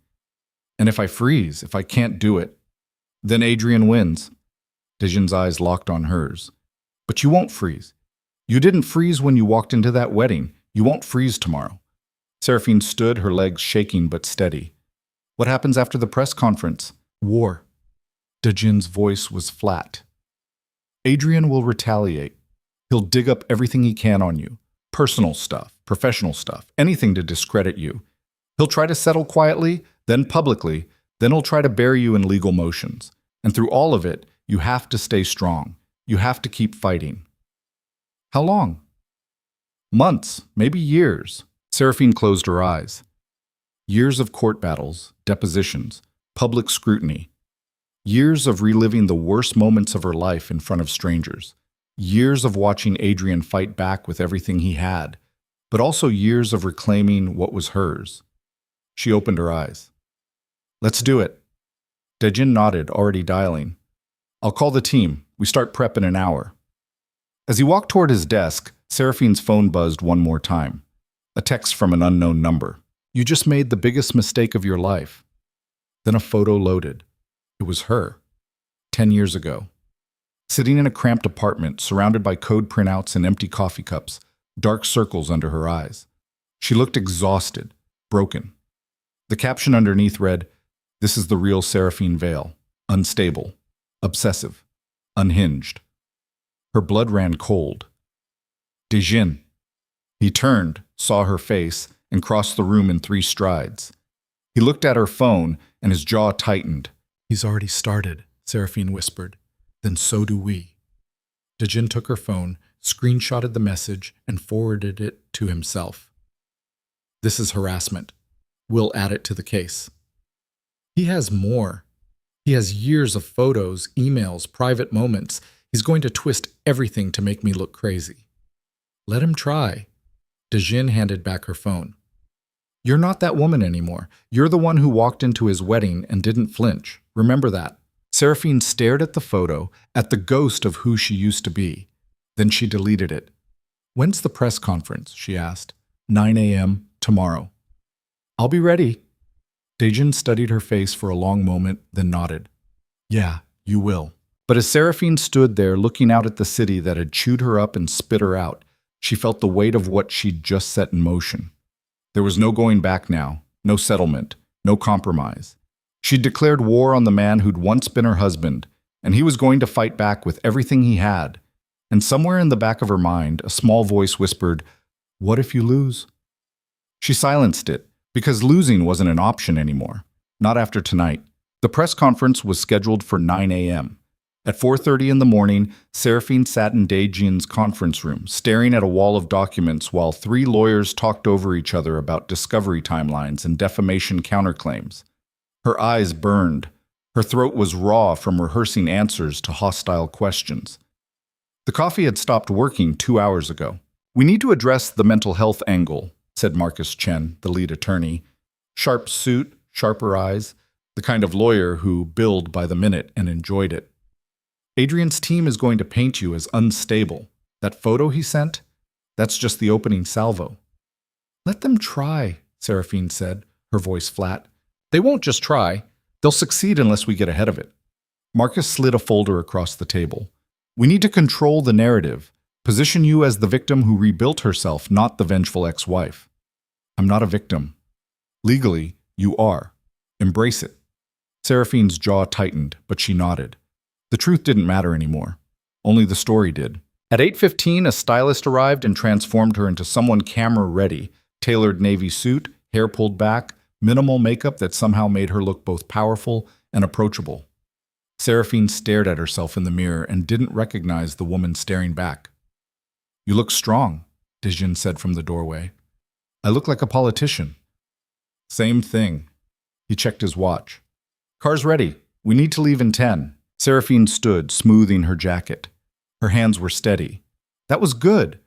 And if I freeze, if I can't do it, then Adrian wins. Dejin's eyes locked on hers. But you won't freeze. You didn't freeze when you walked into that wedding. You won't freeze tomorrow. Seraphine stood, her legs shaking but steady. What happens after the press conference? War. Dejin's voice was flat. Adrian will retaliate. He'll dig up everything he can on you. Personal stuff, professional stuff, anything to discredit you. He'll try to settle quietly, then publicly, then he'll try to bury you in legal motions. And through all of it, you have to stay strong. You have to keep fighting. How long? Months, maybe years. Seraphine closed her eyes. Years of court battles, depositions, public scrutiny. Years of reliving the worst moments of her life in front of strangers. Years of watching Adrian fight back with everything he had, but also years of reclaiming what was hers. She opened her eyes. Let's do it. Dejin nodded, already dialing. I'll call the team. We start prep in an hour. As he walked toward his desk, Seraphine's phone buzzed one more time. A text from an unknown number. You just made the biggest mistake of your life. Then a photo loaded. It was her, 10 years ago. Sitting in a cramped apartment, surrounded by code printouts and empty coffee cups, dark circles under her eyes. She looked exhausted, broken. The caption underneath read, "This is the real Seraphine Vale, unstable, obsessive, unhinged." Her blood ran cold. Dejin. He turned, saw her face, and crossed the room in 3 strides. He looked at her phone, and his jaw tightened. He's already started, Seraphine whispered. Then so do we. Dejin took her phone, screenshotted the message, and forwarded it to himself. This is harassment. We'll add it to the case. He has more. He has years of photos, emails, private moments. He's going to twist everything to make me look crazy. Let him try. Dejin handed back her phone. You're not that woman anymore. You're the one who walked into his wedding and didn't flinch. Remember that. Seraphine stared at the photo, at the ghost of who she used to be. Then she deleted it. When's the press conference? She asked. 9 a.m. tomorrow. I'll be ready. Dejin studied her face for a long moment, then nodded. Yeah, you will. But as Seraphine stood there looking out at the city that had chewed her up and spit her out, she felt the weight of what she'd just set in motion. There was no going back now, no settlement, no compromise. She'd declared war on the man who'd once been her husband, and he was going to fight back with everything he had. And somewhere in the back of her mind, a small voice whispered, "What if you lose?" She silenced it, because losing wasn't an option anymore. Not after tonight. The press conference was scheduled for 9 a.m. At 4:30 in the morning, Seraphine sat in Dejin's conference room, staring at a wall of documents while 3 lawyers talked over each other about discovery timelines and defamation counterclaims. Her eyes burned. Her throat was raw from rehearsing answers to hostile questions. The coffee had stopped working 2 hours ago. We need to address the mental health angle, said Marcus Chen, the lead attorney. Sharp suit, sharper eyes, the kind of lawyer who billed by the minute and enjoyed it. Adrian's team is going to paint you as unstable. That photo he sent? That's just the opening salvo. Let them try, Seraphine said, her voice flat. They won't just try. They'll succeed unless we get ahead of it. Marcus slid a folder across the table. We need to control the narrative. Position you as the victim who rebuilt herself, not the vengeful ex-wife. I'm not a victim. Legally, you are. Embrace it. Seraphine's jaw tightened, but she nodded. The truth didn't matter anymore. Only the story did. At 8:15, a stylist arrived and transformed her into someone camera-ready. Tailored navy suit, hair pulled back, minimal makeup that somehow made her look both powerful and approachable. Seraphine stared at herself in the mirror and didn't recognize the woman staring back. "You look strong," Dijin said from the doorway. "I look like a politician." "Same thing." He checked his watch. "Car's ready. We need to leave in 10. Seraphine stood, smoothing her jacket. Her hands were steady. That was good.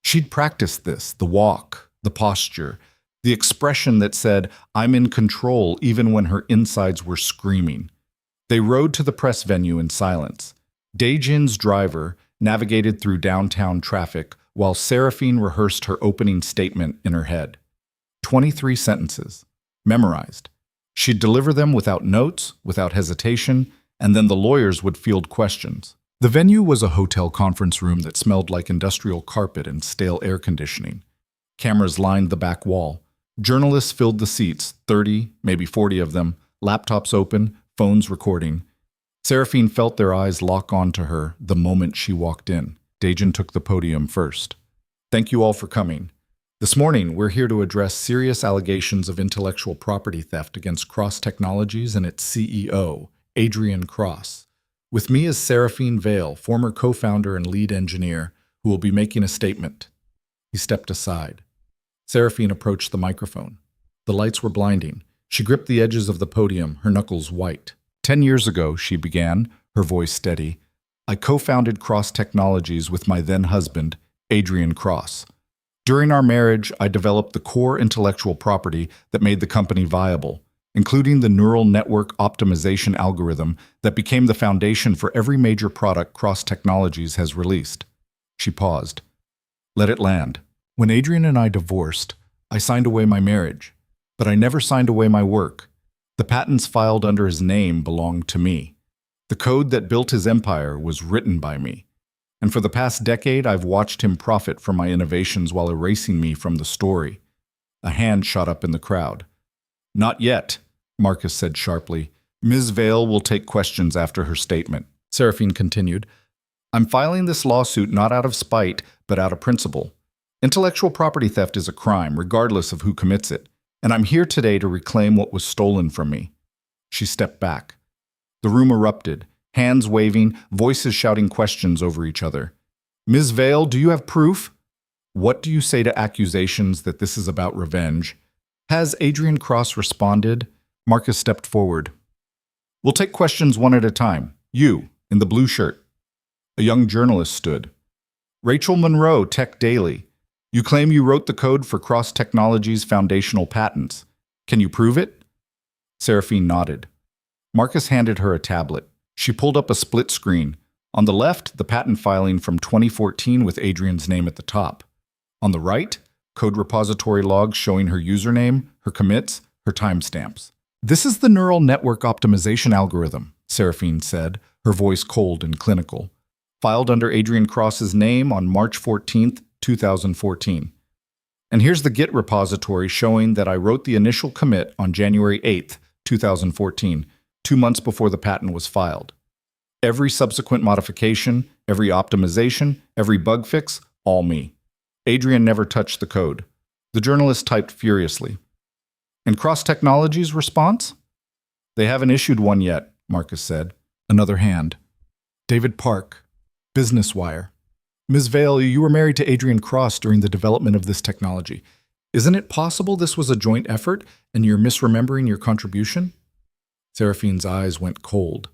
She'd practiced this, the walk, the posture, the expression that said, "I'm in control," even when her insides were screaming. They rode to the press venue in silence. Daejin's driver navigated through downtown traffic while Seraphine rehearsed her opening statement in her head. 23 sentences, memorized. She'd deliver them without notes, without hesitation, and then the lawyers would field questions. The venue was a hotel conference room that smelled like industrial carpet and stale air conditioning. Cameras lined the back wall. Journalists filled the seats, 30, maybe 40 of them, laptops open, phones recording. Seraphine felt their eyes lock onto her the moment she walked in. Daejin took the podium first. "Thank you all for coming. This morning, we're here to address serious allegations of intellectual property theft against Cross Technologies and its CEO, Adrian Cross. With me is Seraphine Vale, former co-founder and lead engineer, who will be making a statement." He stepped aside. Seraphine approached the microphone. The lights were blinding. She gripped the edges of the podium, her knuckles white. 10 years ago, she began, her voice steady, "I co-founded Cross Technologies with my then-husband, Adrian Cross. During our marriage, I developed the core intellectual property that made the company viable, including the neural network optimization algorithm that became the foundation for every major product Cross Technologies has released." She paused. "Let it land. When Adrian and I divorced, I signed away my marriage, but I never signed away my work. The patents filed under his name belonged to me. The code that built his empire was written by me. And for the past decade, I've watched him profit from my innovations while erasing me from the story." A hand shot up in the crowd. "Not yet," Marcus said sharply. "Ms. Vale will take questions after her statement." Seraphine continued, "I'm filing this lawsuit not out of spite, but out of principle. Intellectual property theft is a crime, regardless of who commits it, and I'm here today to reclaim what was stolen from me." She stepped back. The room erupted, hands waving, voices shouting questions over each other. "Ms. Vale, do you have proof? What do you say to accusations that this is about revenge? Has Adrian Cross responded?" Marcus stepped forward. "We'll take questions one at a time. You, in the blue shirt." A young journalist stood. "Rachel Monroe, Tech Daily. You claim you wrote the code for Cross Technologies' foundational patents. Can you prove it?" Seraphine nodded. Marcus handed her a tablet. She pulled up a split screen. On the left, the patent filing from 2014 with Adrian's name at the top. On the right, code repository logs showing her username, her commits, her timestamps. "This is the neural network optimization algorithm," Seraphine said, her voice cold and clinical. "Filed under Adrian Cross's name on March 14th, 2014. And here's the Git repository showing that I wrote the initial commit on January 8th, 2014, 2 months before the patent was filed. Every subsequent modification, every optimization, every bug fix, all me. Adrian never touched the code." The journalist typed furiously. "And Cross Technologies' response?" "They haven't issued one yet," Marcus said. Another hand. David Park, Business Wire. "Ms. Vale, you were married to Adrian Cross during the development of this technology. Isn't it possible this was a joint effort and you're misremembering your contribution?" Seraphine's eyes went cold.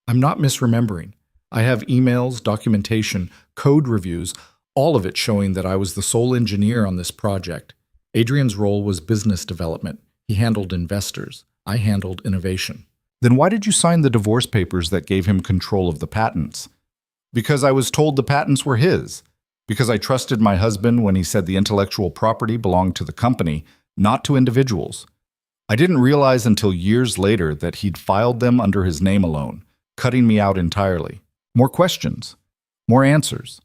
"I'm not misremembering. I have emails, documentation, code reviews, all of it showing that I was the sole engineer on this project. Adrian's role was business development. He handled investors. I handled innovation." "Then why did you sign the divorce papers that gave him control of the patents?" "Because I was told the patents were his. Because I trusted my husband when he said the intellectual property belonged to the company, not to individuals. I didn't realize until years later that he'd filed them under his name alone, cutting me out entirely." More questions. More answers.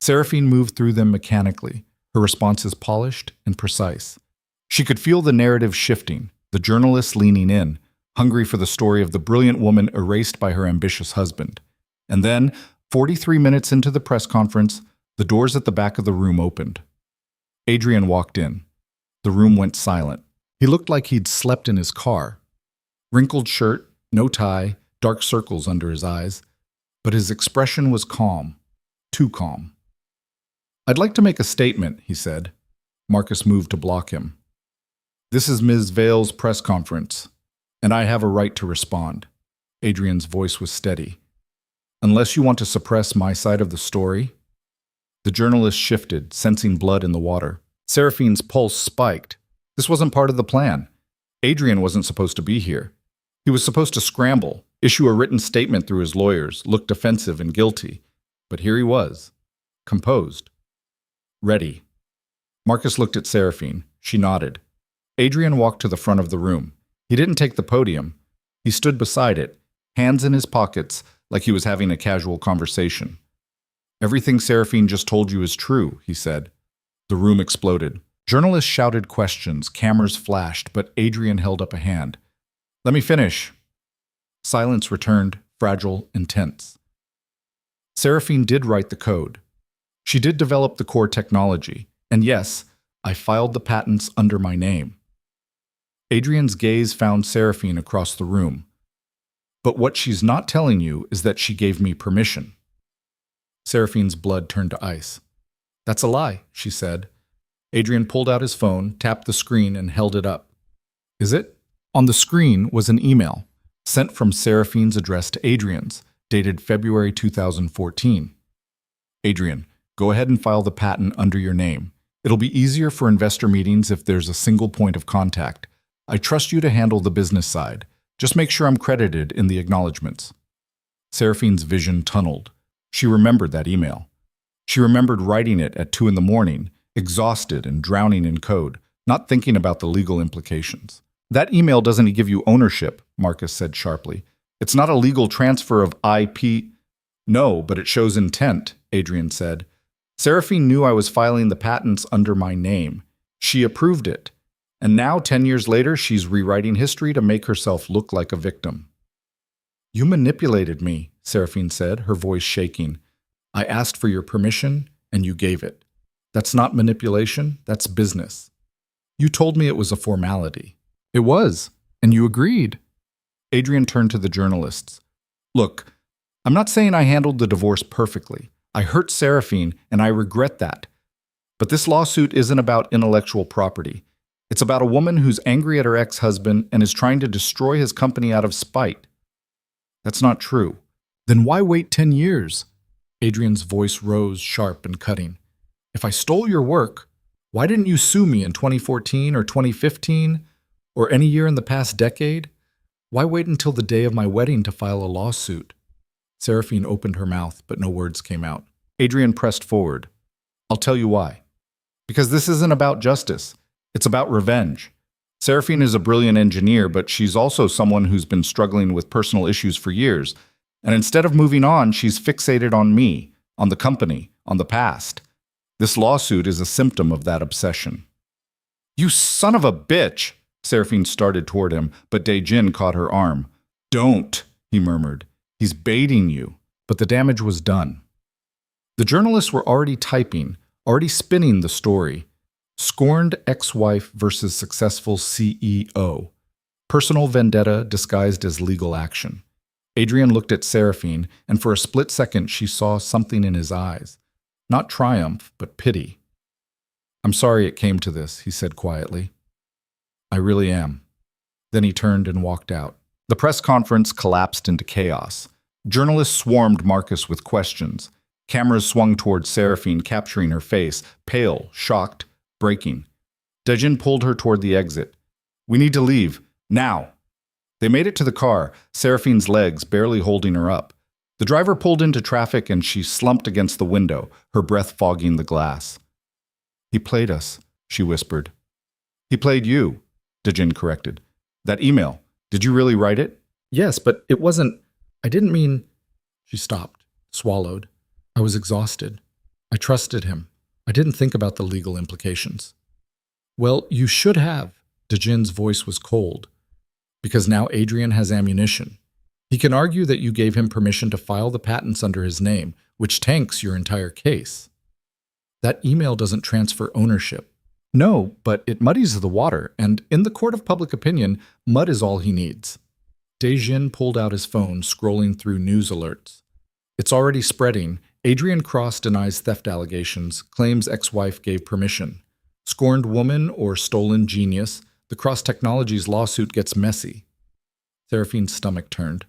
Seraphine moved through them mechanically, her responses polished and precise. She could feel the narrative shifting, the journalists leaning in, hungry for the story of the brilliant woman erased by her ambitious husband. And then, 43 minutes into the press conference, the doors at the back of the room opened. Adrian walked in. The room went silent. He looked like he'd slept in his car. Wrinkled shirt, no tie, dark circles under his eyes, but his expression was calm, too calm. "I'd like to make a statement," he said. Marcus moved to block him. "This is Ms. Vale's press conference, and I have a right to respond." Adrian's voice was steady. "Unless you want to suppress my side of the story." The journalist shifted, sensing blood in the water. Seraphine's pulse spiked. This wasn't part of the plan. Adrian wasn't supposed to be here. He was supposed to scramble, issue a written statement through his lawyers, look defensive and guilty. But here he was, composed, ready. Marcus looked at Seraphine. She nodded. Adrian walked to the front of the room. He didn't take the podium. He stood beside it, hands in his pockets, like he was having a casual conversation. "Everything Seraphine just told you is true," he said. The room exploded. Journalists shouted questions, cameras flashed, but Adrian held up a hand. "Let me finish." Silence returned, fragile and tense. Seraphine did write the code. She did develop the core technology. And yes, I filed the patents under my name. Adrian's gaze found Seraphine across the room. "But what she's not telling you is that she gave me permission." Seraphine's blood turned to ice. "That's a lie," she said. Adrian pulled out his phone, tapped the screen, and held it up. "Is it?" On the screen was an email, sent from Seraphine's address to Adrian's, dated February 2014. "Adrian, go ahead and file the patent under your name. It'll be easier for investor meetings if there's a single point of contact. I trust you to handle the business side. Just make sure I'm credited in the acknowledgments." Seraphine's vision tunneled. She remembered that email. She remembered writing it at 2 a.m, exhausted and drowning in code, not thinking about the legal implications. "That email doesn't give you ownership," Marcus said sharply. "It's not a legal transfer of IP." "No, but it shows intent," Adrian said. "Seraphine knew I was filing the patents under my name. She approved it. And now, 10 years later, she's rewriting history to make herself look like a victim." "You manipulated me," Seraphine said, her voice shaking. "I asked for your permission, and you gave it. That's not manipulation, that's business. You told me it was a formality." "It was, and you agreed." Adrian turned to the journalists. "Look, I'm not saying I handled the divorce perfectly. I hurt Seraphine, and I regret that. But this lawsuit isn't about intellectual property. It's about a woman who's angry at her ex-husband and is trying to destroy his company out of spite." "That's not true." "Then why wait 10 years? Adrian's voice rose, sharp and cutting. "If I stole your work, why didn't you sue me in 2014 or 2015 or any year in the past decade? Why wait until the day of my wedding to file a lawsuit?" Seraphine opened her mouth, but no words came out. Adrian pressed forward. "I'll tell you why. Because this isn't about justice. It's about revenge. Seraphine is a brilliant engineer, but she's also someone who's been struggling with personal issues for years. And instead of moving on, she's fixated on me, on the company, on the past. This lawsuit is a symptom of that obsession." "You son of a bitch!" Seraphine started toward him, but Dae-jin caught her arm. "Don't," he murmured. "He's baiting you." But the damage was done. The journalists were already typing, already spinning the story. Scorned ex-wife versus successful CEO. Personal vendetta disguised as legal action. Adrian looked at Seraphine, and for a split second she saw something in his eyes. Not triumph, but pity. "I'm sorry it came to this," he said quietly. "I really am." Then he turned and walked out. The press conference collapsed into chaos. Journalists swarmed Marcus with questions. Cameras swung towards Seraphine, capturing her face, pale, shocked, breaking. Dae-jin pulled her toward the exit. "We need to leave. Now." They made it to the car, Seraphine's legs barely holding her up. The driver pulled into traffic and she slumped against the window, her breath fogging the glass. "He played us," she whispered. "He played you," Dae-jin corrected. "That email, did you really write it?" "Yes, but it wasn't. I didn't mean—" She stopped, swallowed. "I was exhausted. I trusted him. I didn't think about the legal implications." "Well, you should have." Dae-jin's voice was cold. "Because now Adrian has ammunition. He can argue that you gave him permission to file the patents under his name, which tanks your entire case. That email doesn't transfer ownership." "No, but it muddies the water, and in the court of public opinion, mud is all he needs." Dejin pulled out his phone, scrolling through news alerts. It's already spreading. Adrian Cross denies theft allegations, claims ex-wife gave permission. Scorned woman or stolen genius, the Cross Technologies lawsuit gets messy. Seraphine's stomach turned.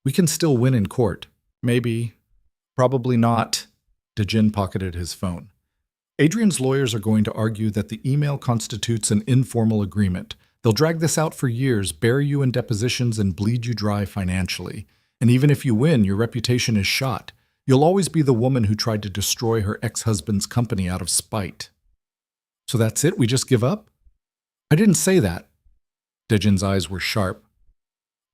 We can still win in court. Maybe. Probably not. Dejin pocketed his phone. Adrian's lawyers are going to argue that the email constitutes an informal agreement. They'll drag this out for years, bury you in depositions, and bleed you dry financially. And even if you win, your reputation is shot. You'll always be the woman who tried to destroy her ex-husband's company out of spite. So that's it? We just give up? I didn't say that. Dejin's eyes were sharp.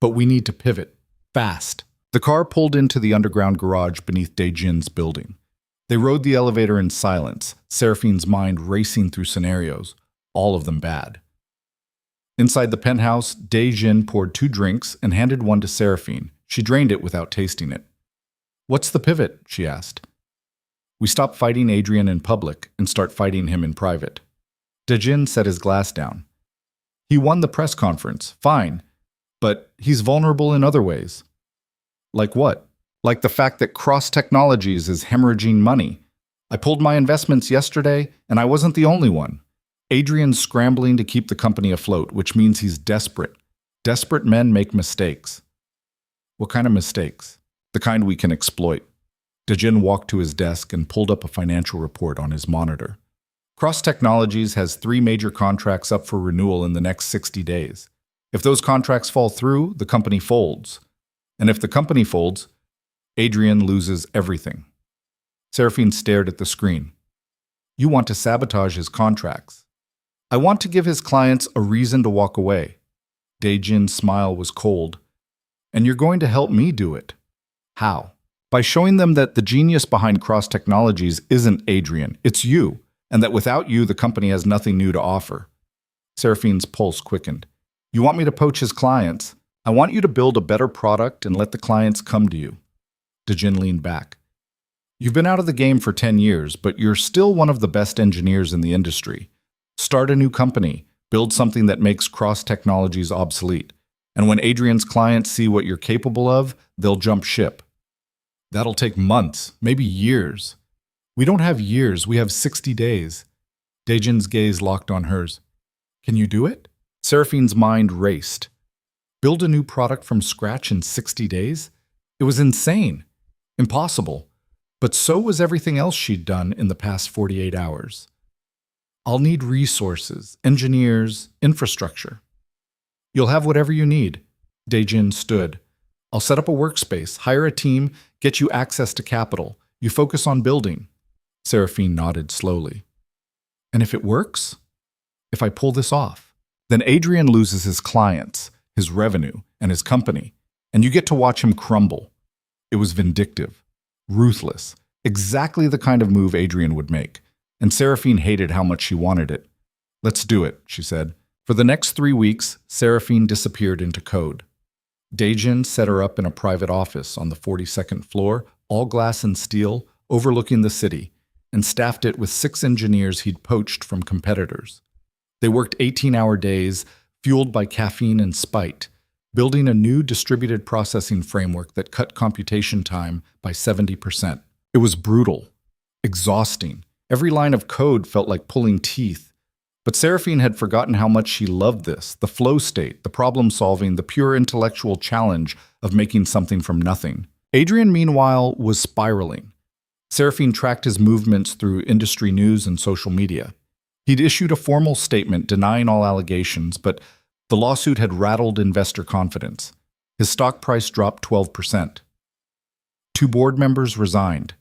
But we need to pivot. Fast. The car pulled into the underground garage beneath Dejin's building. They rode the elevator in silence, Seraphine's mind racing through scenarios, all of them bad. Inside the penthouse, Dejin poured 2 drinks and handed one to Seraphine. She drained it without tasting it. What's the pivot? She asked. We stop fighting Adrian in public and start fighting him in private. Dejin set his glass down. He won the press conference, fine, but he's vulnerable in other ways. Like what? Like the fact that Cross Technologies is hemorrhaging money. I pulled my investments yesterday, and I wasn't the only one. Adrian's scrambling to keep the company afloat, which means he's desperate. Desperate men make mistakes. What kind of mistakes? The kind we can exploit. Dejin walked to his desk and pulled up a financial report on his monitor. Cross Technologies has 3 major contracts up for renewal in the next 60 days. If those contracts fall through, the company folds. And if the company folds, Adrian loses everything. Seraphine stared at the screen. You want to sabotage his contracts. I want to give his clients a reason to walk away. Dejin's smile was cold. And you're going to help me do it. How? By showing them that the genius behind Cross Technologies isn't Adrian, it's you, and that without you, the company has nothing new to offer. Seraphine's pulse quickened. You want me to poach his clients? I want you to build a better product and let the clients come to you. Dejin leaned back. You've been out of the game for 10 years, but you're still one of the best engineers in the industry. Start a new company, build something that makes Cross Technologies obsolete. And when Adrian's clients see what you're capable of, they'll jump ship. That'll take months, maybe years. We don't have years, we have 60 days. Dejin's gaze locked on hers. Can you do it? Seraphine's mind raced. Build a new product from scratch in 60 days? It was insane. Impossible. But so was everything else she'd done in the past 48 hours. I'll need resources, engineers, infrastructure. You'll have whatever you need. Dejin stood. I'll set up a workspace, hire a team, get you access to capital. You focus on building. Seraphine nodded slowly. And if it works? If I pull this off? Then Adrian loses his clients, his revenue, and his company, and you get to watch him crumble. It was vindictive, ruthless, exactly the kind of move Adrian would make, and Seraphine hated how much she wanted it. Let's do it, she said. For the next 3 weeks, Seraphine disappeared into code. Dejin set her up in a private office on the 42nd floor, all glass and steel, overlooking the city, and staffed it with 6 engineers he'd poached from competitors. They worked 18-hour days, fueled by caffeine and spite, building a new distributed processing framework that cut computation time by 70%. It was brutal, exhausting. Every line of code felt like pulling teeth. But Seraphine had forgotten how much she loved this, the flow state, the problem-solving, the pure intellectual challenge of making something from nothing. Adrian, meanwhile, was spiraling. Seraphine tracked his movements through industry news and social media. He'd issued a formal statement denying all allegations, but the lawsuit had rattled investor confidence. His stock price dropped 12%. 2 board members resigned,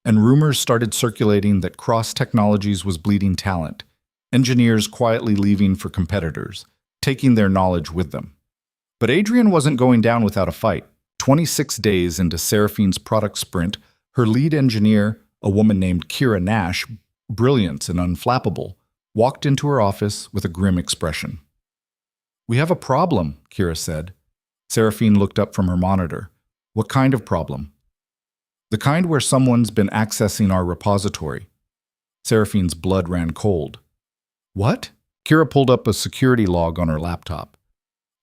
and rumors started circulating that Cross Technologies was bleeding talent, engineers quietly leaving for competitors, taking their knowledge with them. But Adrian wasn't going down without a fight. 26 days into Seraphine's product sprint, her lead engineer, a woman named Kira Nash, brilliant and unflappable, walked into her office with a grim expression. We have a problem, Kira said. Seraphine looked up from her monitor. What kind of problem? The kind where someone's been accessing our repository. Seraphine's blood ran cold. What? Kira pulled up a security log on her laptop.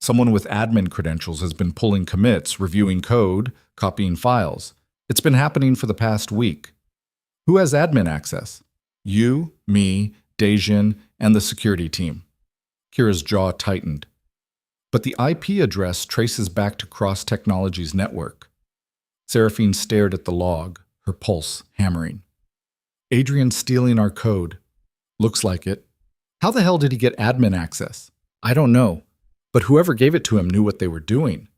Someone with admin credentials has been pulling commits, reviewing code, copying files. It's been happening for the past week. Who has admin access? You, me, Dejin, and the security team. Kira's jaw tightened. But the IP address traces back to Cross Technologies' network. Seraphine stared at the log, her pulse hammering. Adrian's stealing our code. Looks like it. How the hell did he get admin access? I don't know. But whoever gave it to him knew what they were doing.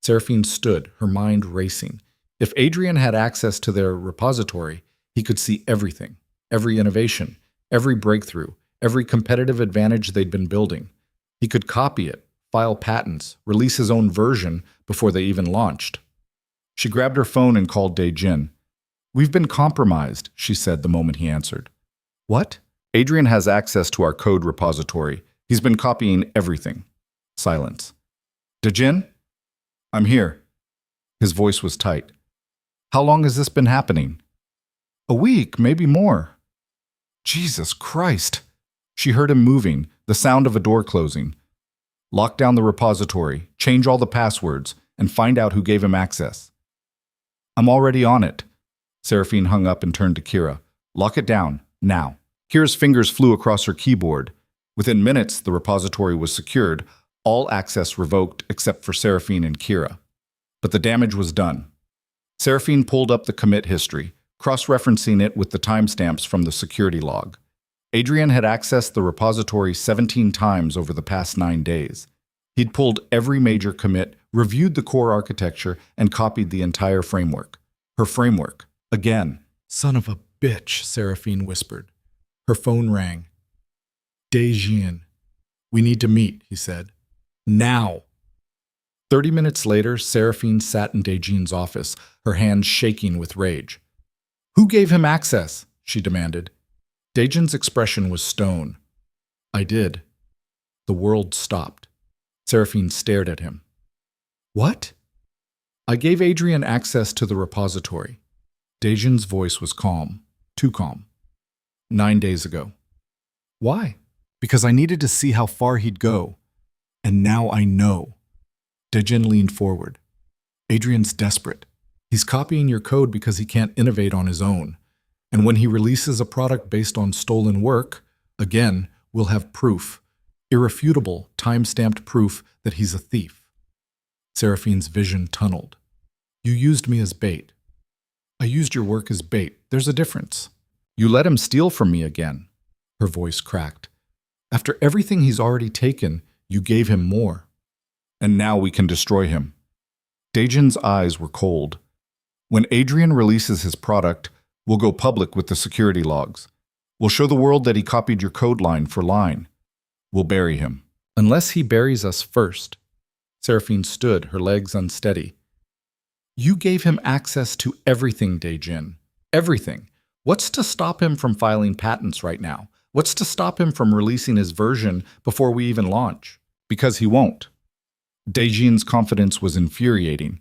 Seraphine stood, her mind racing. If Adrian had access to their repository, he could see everything, every innovation, every breakthrough, every competitive advantage they'd been building. He could copy it, file patents, release his own version before they even launched. She grabbed her phone and called Dejin. "We've been compromised," she said the moment he answered. "What?" "Adrian has access to our code repository. He's been copying everything." Silence. "Dejin? I'm here." His voice was tight. "How long has this been happening?" "A week, maybe more." Jesus Christ! She heard him moving, the sound of a door closing. "Lock down the repository, change all the passwords, and find out who gave him access." "I'm already on it." Seraphine hung up and turned to Kira. "Lock it down, now." Kira's fingers flew across her keyboard. Within minutes, the repository was secured, all access revoked except for Seraphine and Kira. But the damage was done. Seraphine pulled up the commit history, cross-referencing it with the timestamps from the security log. Adrian had accessed the repository 17 times over the past 9 days. He'd pulled every major commit, reviewed the core architecture, and copied the entire framework. Her framework. Again. "Son of a bitch," Seraphine whispered. Her phone rang. "Dejin. We need to meet," he said. "Now." 30 minutes later, Seraphine sat in Dejin's office, her hands shaking with rage. "Who gave him access?" she demanded. Dejin's expression was stone. "I did." The world stopped. Seraphine stared at him. "What?" "I gave Adrian access to the repository." Dejin's voice was calm, too calm. 9 days ago. "Why?" "Because I needed to see how far he'd go. And now I know." Dejin leaned forward. "Adrian's desperate. He's copying your code because he can't innovate on his own. And when he releases a product based on stolen work, again, we'll have proof. Irrefutable, time-stamped proof that he's a thief." Seraphine's vision tunneled. "You used me as bait." "I used your work as bait. There's a difference." "You let him steal from me again." Her voice cracked. "After everything he's already taken, you gave him more. And now we can destroy him." Dejin's eyes were cold. "When Adrian releases his product, we'll go public with the security logs. We'll show the world that he copied your code line for line. We'll bury him." "Unless he buries us first." Seraphine stood, her legs unsteady. "You gave him access to everything, Dejin. Everything. What's to stop him from filing patents right now? What's to stop him from releasing his version before we even launch? Because he won't." Dejin's confidence was infuriating.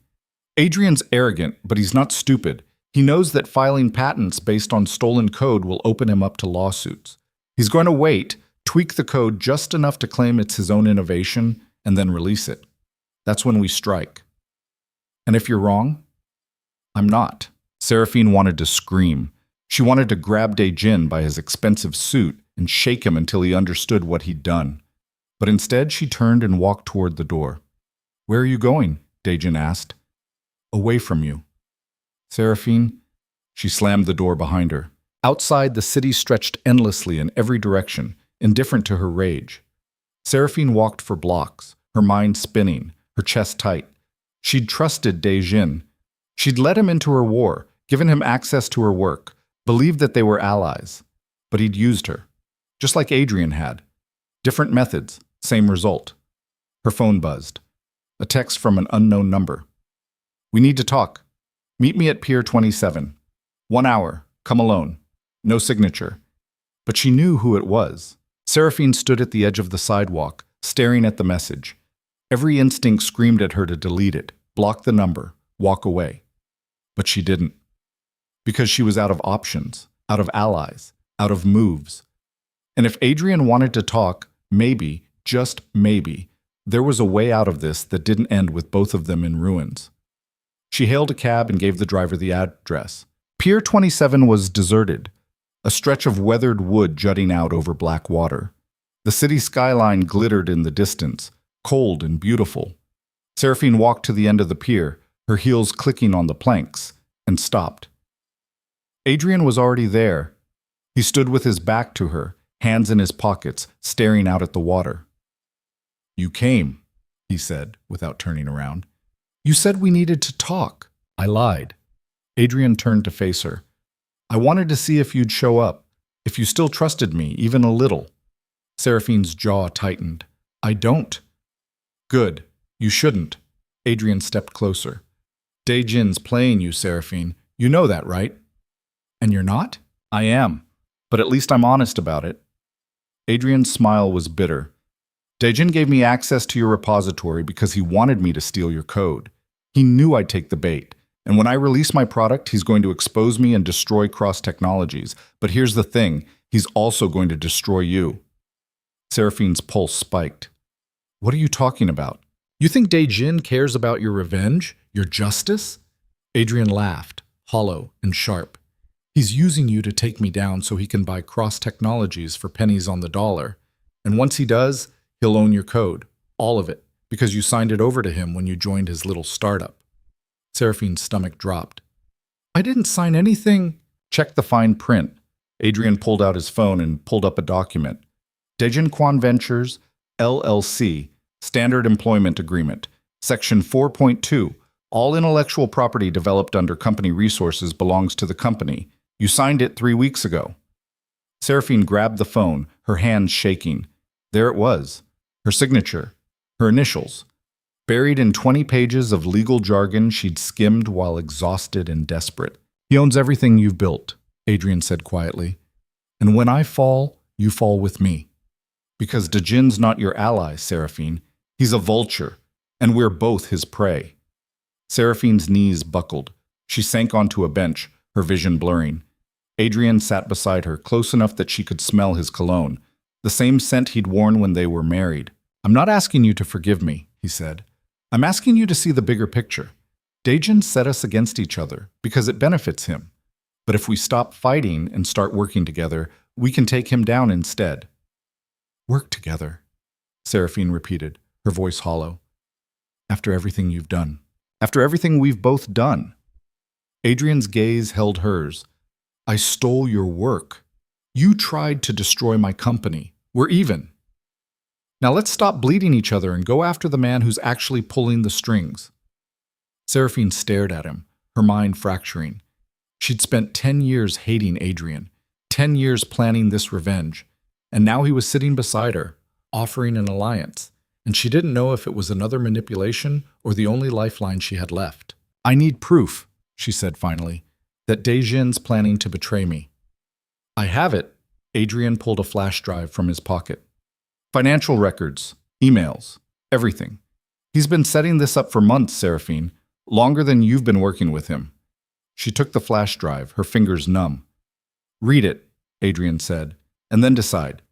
"Adrian's arrogant, but he's not stupid. He knows that filing patents based on stolen code will open him up to lawsuits. He's going to wait, tweak the code just enough to claim it's his own innovation, and then release it. That's when we strike. And if you're wrong, I'm not." Seraphine wanted to scream. She wanted to grab Dejin by his expensive suit and shake him until he understood what he'd done. But instead, she turned and walked toward the door. "Where are you going?" Dejin asked. "Away from you." "Seraphine?" She slammed the door behind her. Outside, the city stretched endlessly in every direction, indifferent to her rage. Seraphine walked for blocks, her mind spinning, her chest tight. She'd trusted Dejin. She'd let him into her war, given him access to her work, believed that they were allies. But he'd used her, just like Adrian had. Different methods, same result. Her phone buzzed. A text from an unknown number. "We need to talk. Meet me at Pier 27. 1 hour. Come alone. No signature." But she knew who it was. Seraphine stood at the edge of the sidewalk, staring at the message. Every instinct screamed at her to delete it, block the number, walk away. But she didn't. Because she was out of options, out of allies, out of moves. And if Adrian wanted to talk, maybe, just maybe, There was a way out of this that didn't end with both of them in ruins. She hailed a cab and gave the driver the address. Pier 27 was deserted, a stretch of weathered wood jutting out over black water. The city skyline glittered in the distance, cold and beautiful. Seraphine walked to the end of the pier, her heels clicking on the planks, and stopped. Adrian was already there. He stood with his back to her, hands in his pockets, staring out at the water. "You came," he said, without turning around. "You said we needed to talk." "I lied." Adrian turned to face her. "I wanted to see if you'd show up, if you still trusted me, even a little." Seraphine's jaw tightened. "I don't." "Good. You shouldn't." Adrian stepped closer. "Dae-jin's playing you, Seraphine. You know that, right?" "And you're not?" "I am. But at least I'm honest about it." Adrian's smile was bitter. "Dae-jin gave me access to your repository because he wanted me to steal your code. He knew I'd take the bait. And when I release my product, he's going to expose me and destroy Cross Technologies. But here's the thing, he's also going to destroy you." Seraphine's pulse spiked. "What are you talking about? You think Dae-jin cares about your revenge? Your justice?" Adrian laughed, hollow and sharp. "He's using you to take me down so he can buy Cross Technologies for pennies on the dollar. And once he does, he'll own your code, all of it, because you signed it over to him when you joined his little startup." Seraphine's stomach dropped. "I didn't sign anything." "Check the fine print." Adrian pulled out his phone and pulled up a document. Dae-jin Quan Ventures, LLC, Standard Employment Agreement, Section 4.2, all intellectual property developed under company resources belongs to the company. You signed it 3 weeks ago. Seraphine grabbed the phone, her hands shaking. There it was, her signature, her initials, buried in 20 pages of legal jargon she'd skimmed while exhausted and desperate. "He owns everything you've built," Adrian said quietly. "And when I fall, you fall with me. Because Dae-jin's not your ally, Seraphine. He's a vulture, and we're both his prey." Seraphine's knees buckled. She sank onto a bench, her vision blurring. Adrian sat beside her, close enough that she could smell his cologne, the same scent he'd worn when they were married. "I'm not asking you to forgive me," he said. "I'm asking you to see the bigger picture. Dae-jin set us against each other because it benefits him. But if we stop fighting and start working together, we can take him down instead." "Work together," Seraphine repeated, her voice hollow. "After everything you've done. After everything we've both done." Adrian's gaze held hers. "I stole your work. You tried to destroy my company. We're even. Now let's stop bleeding each other and go after the man who's actually pulling the strings." Seraphine stared at him, her mind fracturing. She'd spent 10 years hating Adrian, 10 years planning this revenge, and now he was sitting beside her, offering an alliance, and she didn't know if it was another manipulation or the only lifeline she had left. "I need proof," she said finally, "that Dae-jin's planning to betray me." "I have it." Adrian pulled a flash drive from his pocket. "Financial records, emails, everything. He's been setting this up for months, Seraphine, longer than you've been working with him." She took the flash drive, her fingers numb. "Read it," Adrian said, "and then decide.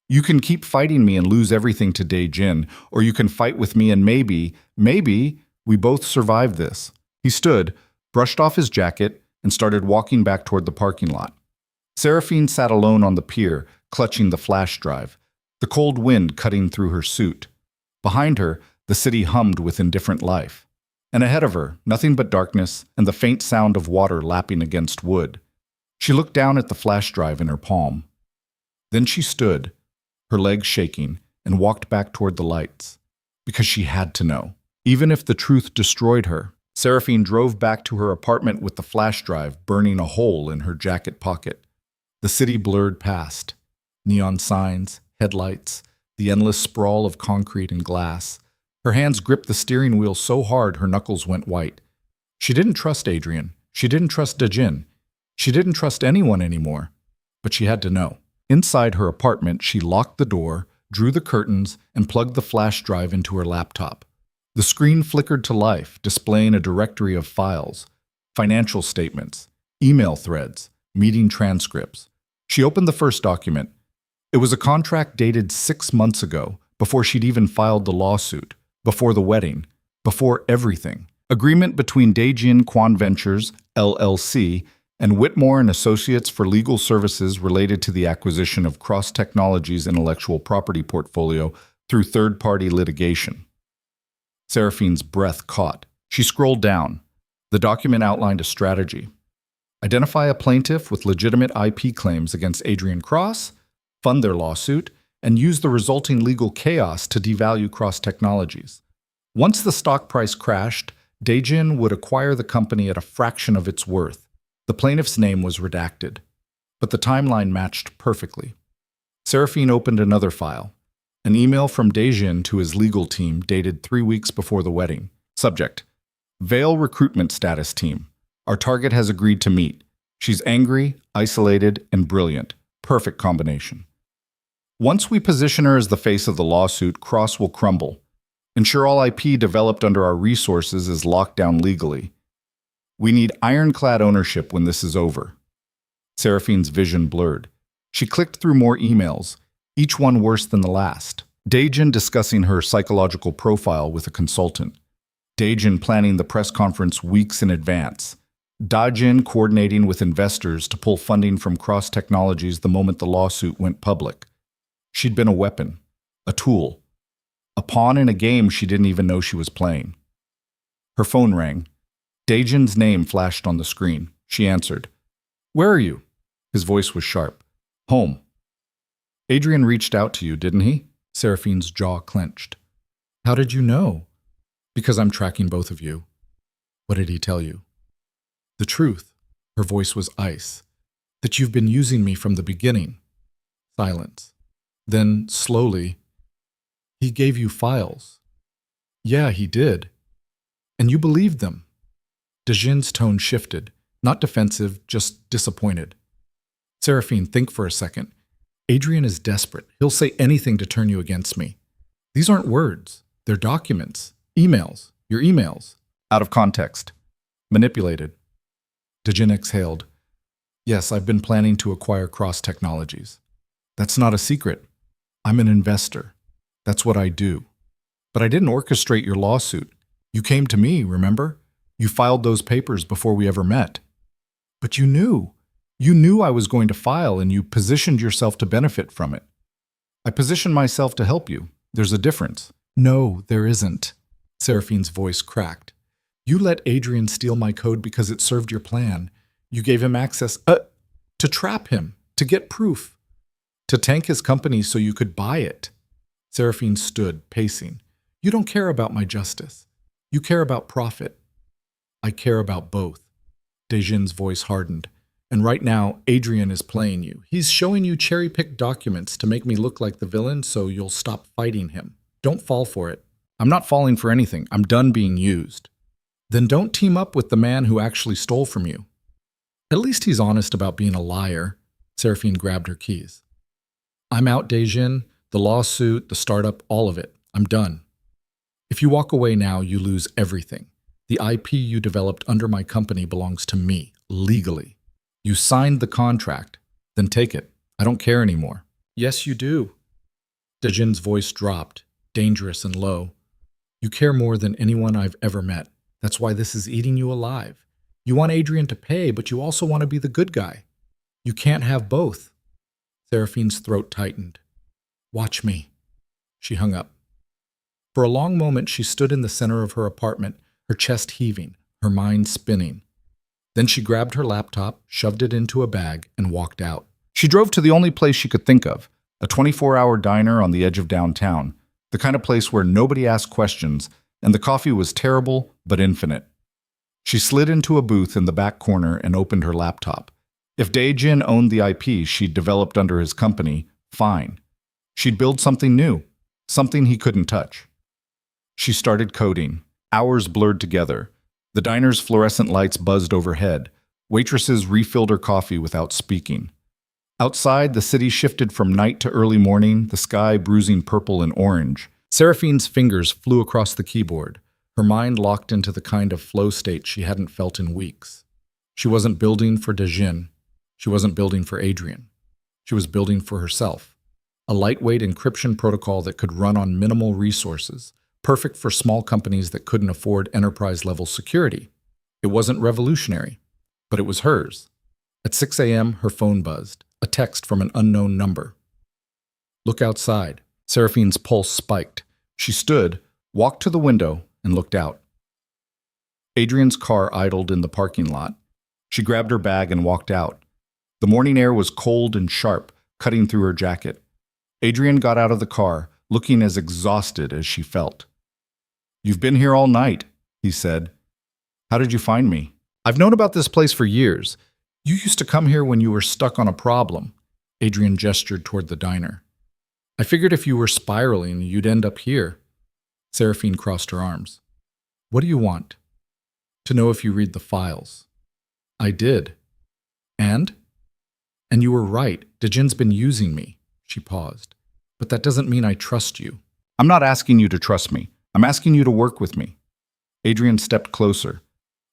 You can keep fighting me and lose everything to Dae-jin, or you can fight with me and maybe we both survive this." He stood, brushed off his jacket, and started walking back toward the parking lot. Seraphine sat alone on the pier, clutching the flash drive, the cold wind cutting through her suit. Behind her, the city hummed with indifferent life. And ahead of her, nothing but darkness and the faint sound of water lapping against wood. She looked down at the flash drive in her palm. Then she stood, her legs shaking, and walked back toward the lights. Because she had to know. Even if the truth destroyed her, Seraphine drove back to her apartment with the flash drive burning a hole in her jacket pocket. The city blurred past. Neon signs, headlights, the endless sprawl of concrete and glass. Her hands gripped the steering wheel so hard her knuckles went white. She didn't trust Adrian. She didn't trust Dae-jin. She didn't trust anyone anymore. But she had to know. Inside her apartment, she locked the door, drew the curtains, and plugged the flash drive into her laptop. The screen flickered to life, displaying a directory of files, financial statements, email threads, meeting transcripts. She opened the first document. It was a contract dated 6 months ago, before she'd even filed the lawsuit, before the wedding, before everything. Agreement between Daejin Kwon Ventures, LLC, and Whitmore and Associates for legal services related to the acquisition of Cross Technologies' intellectual property portfolio through third-party litigation. Seraphine's breath caught. She scrolled down. The document outlined a strategy. Identify a plaintiff with legitimate IP claims against Adrian Cross, fund their lawsuit, and use the resulting legal chaos to devalue Cross Technologies. Once the stock price crashed, Daejin would acquire the company at a fraction of its worth. The plaintiff's name was redacted, but the timeline matched perfectly. Seraphine opened another file, an email from Daejin to his legal team dated 3 weeks before the wedding. Subject: Vale Recruitment Status Team. Our target has agreed to meet. She's angry, isolated, and brilliant. Perfect combination. Once we position her as the face of the lawsuit, Cross will crumble. Ensure all IP developed under our resources is locked down legally. We need ironclad ownership when this is over. Seraphine's vision blurred. She clicked through more emails, each one worse than the last. Daejin discussing her psychological profile with a consultant. Daejin planning the press conference weeks in advance. Daejin coordinating with investors to pull funding from Cross Technologies the moment the lawsuit went public. She'd been a weapon, a tool, a pawn in a game she didn't even know she was playing. Her phone rang. Daejin's name flashed on the screen. She answered. "Where are you?" His voice was sharp. "Home." "Adrian reached out to you, didn't he?" Seraphine's jaw clenched. "How did you know?" "Because I'm tracking both of you." "What did he tell you?" "The truth." Her voice was ice. "That you've been using me from the beginning." Silence. Then, slowly, "He gave you files." "Yeah, he did." "And you believed them." Daejin's tone shifted, not defensive, just disappointed. "Seraphine, think for a second. Adrian is desperate. He'll say anything to turn you against me. These aren't words. They're documents. Emails. Your emails." "Out of context. Manipulated." Daejin exhaled. "Yes, I've been planning to acquire Cross Technologies. That's not a secret. I'm an investor. That's what I do. But I didn't orchestrate your lawsuit. You came to me, remember? You filed those papers before we ever met. But you knew. You knew I was going to file, and you positioned yourself to benefit from it. I positioned myself to help you. There's a difference." "No, there isn't." Seraphine's voice cracked. "You let Adrian steal my code because it served your plan. You gave him access to trap him, to get proof, to tank his company so you could buy it." Seraphine stood, pacing. "You don't care about my justice. You care about profit." "I care about both." Daejin's voice hardened. "And right now, Adrian is playing you. He's showing you cherry-picked documents to make me look like the villain so you'll stop fighting him. Don't fall for it." "I'm not falling for anything. I'm done being used." "Then don't team up with the man who actually stole from you." "At least he's honest about being a liar." Seraphine grabbed her keys. "I'm out, Daejin. The lawsuit, the startup, all of it. I'm done. If you walk away now, you lose everything. The IP you developed under my company belongs to me, legally. You signed the contract. Then take it. I don't care anymore." "Yes, you do." Daejin's voice dropped, dangerous and low. "You care more than anyone I've ever met. That's why this is eating you alive. You want Adrian to pay, but you also want to be the good guy. You can't have both." Seraphine's throat tightened. "Watch me." She hung up. For a long moment, she stood in the center of her apartment, her chest heaving, her mind spinning. Then she grabbed her laptop, shoved it into a bag, and walked out. She drove to the only place she could think of, a 24-hour diner on the edge of downtown, the kind of place where nobody asked questions, and the coffee was terrible but infinite. She slid into a booth in the back corner and opened her laptop. If Daejin owned the IP she'd developed under his company, fine. She'd build something new, something he couldn't touch. She started coding. Hours blurred together. The diner's fluorescent lights buzzed overhead. Waitresses refilled her coffee without speaking. Outside, the city shifted from night to early morning, the sky bruising purple and orange. Seraphine's fingers flew across the keyboard, her mind locked into the kind of flow state she hadn't felt in weeks. She wasn't building for Daejin. She wasn't building for Adrian. She was building for herself. a lightweight encryption protocol that could run on minimal resources, perfect for small companies that couldn't afford enterprise-level security. It wasn't revolutionary, but it was hers. At 6 a.m., her phone buzzed, a text from an unknown number. "Look outside." Seraphine's pulse spiked. She stood, walked to the window, and looked out. Adrian's car idled in the parking lot. She grabbed her bag and walked out. The morning air was cold and sharp, cutting through her jacket. Adrian got out of the car, looking as exhausted as she felt. "You've been here all night," he said. "How did you find me?" "I've known about this place for years. You used to come here when you were stuck on a problem." Adrian gestured toward the diner. "I figured if you were spiraling, you'd end up here." Seraphine crossed her arms. "What do you want?" "To know if you read the files." "I did." "And?" "And you were right. Dejin's been using me." She paused. "But that doesn't mean I trust you." "I'm not asking you to trust me. I'm asking you to work with me." Adrian stepped closer.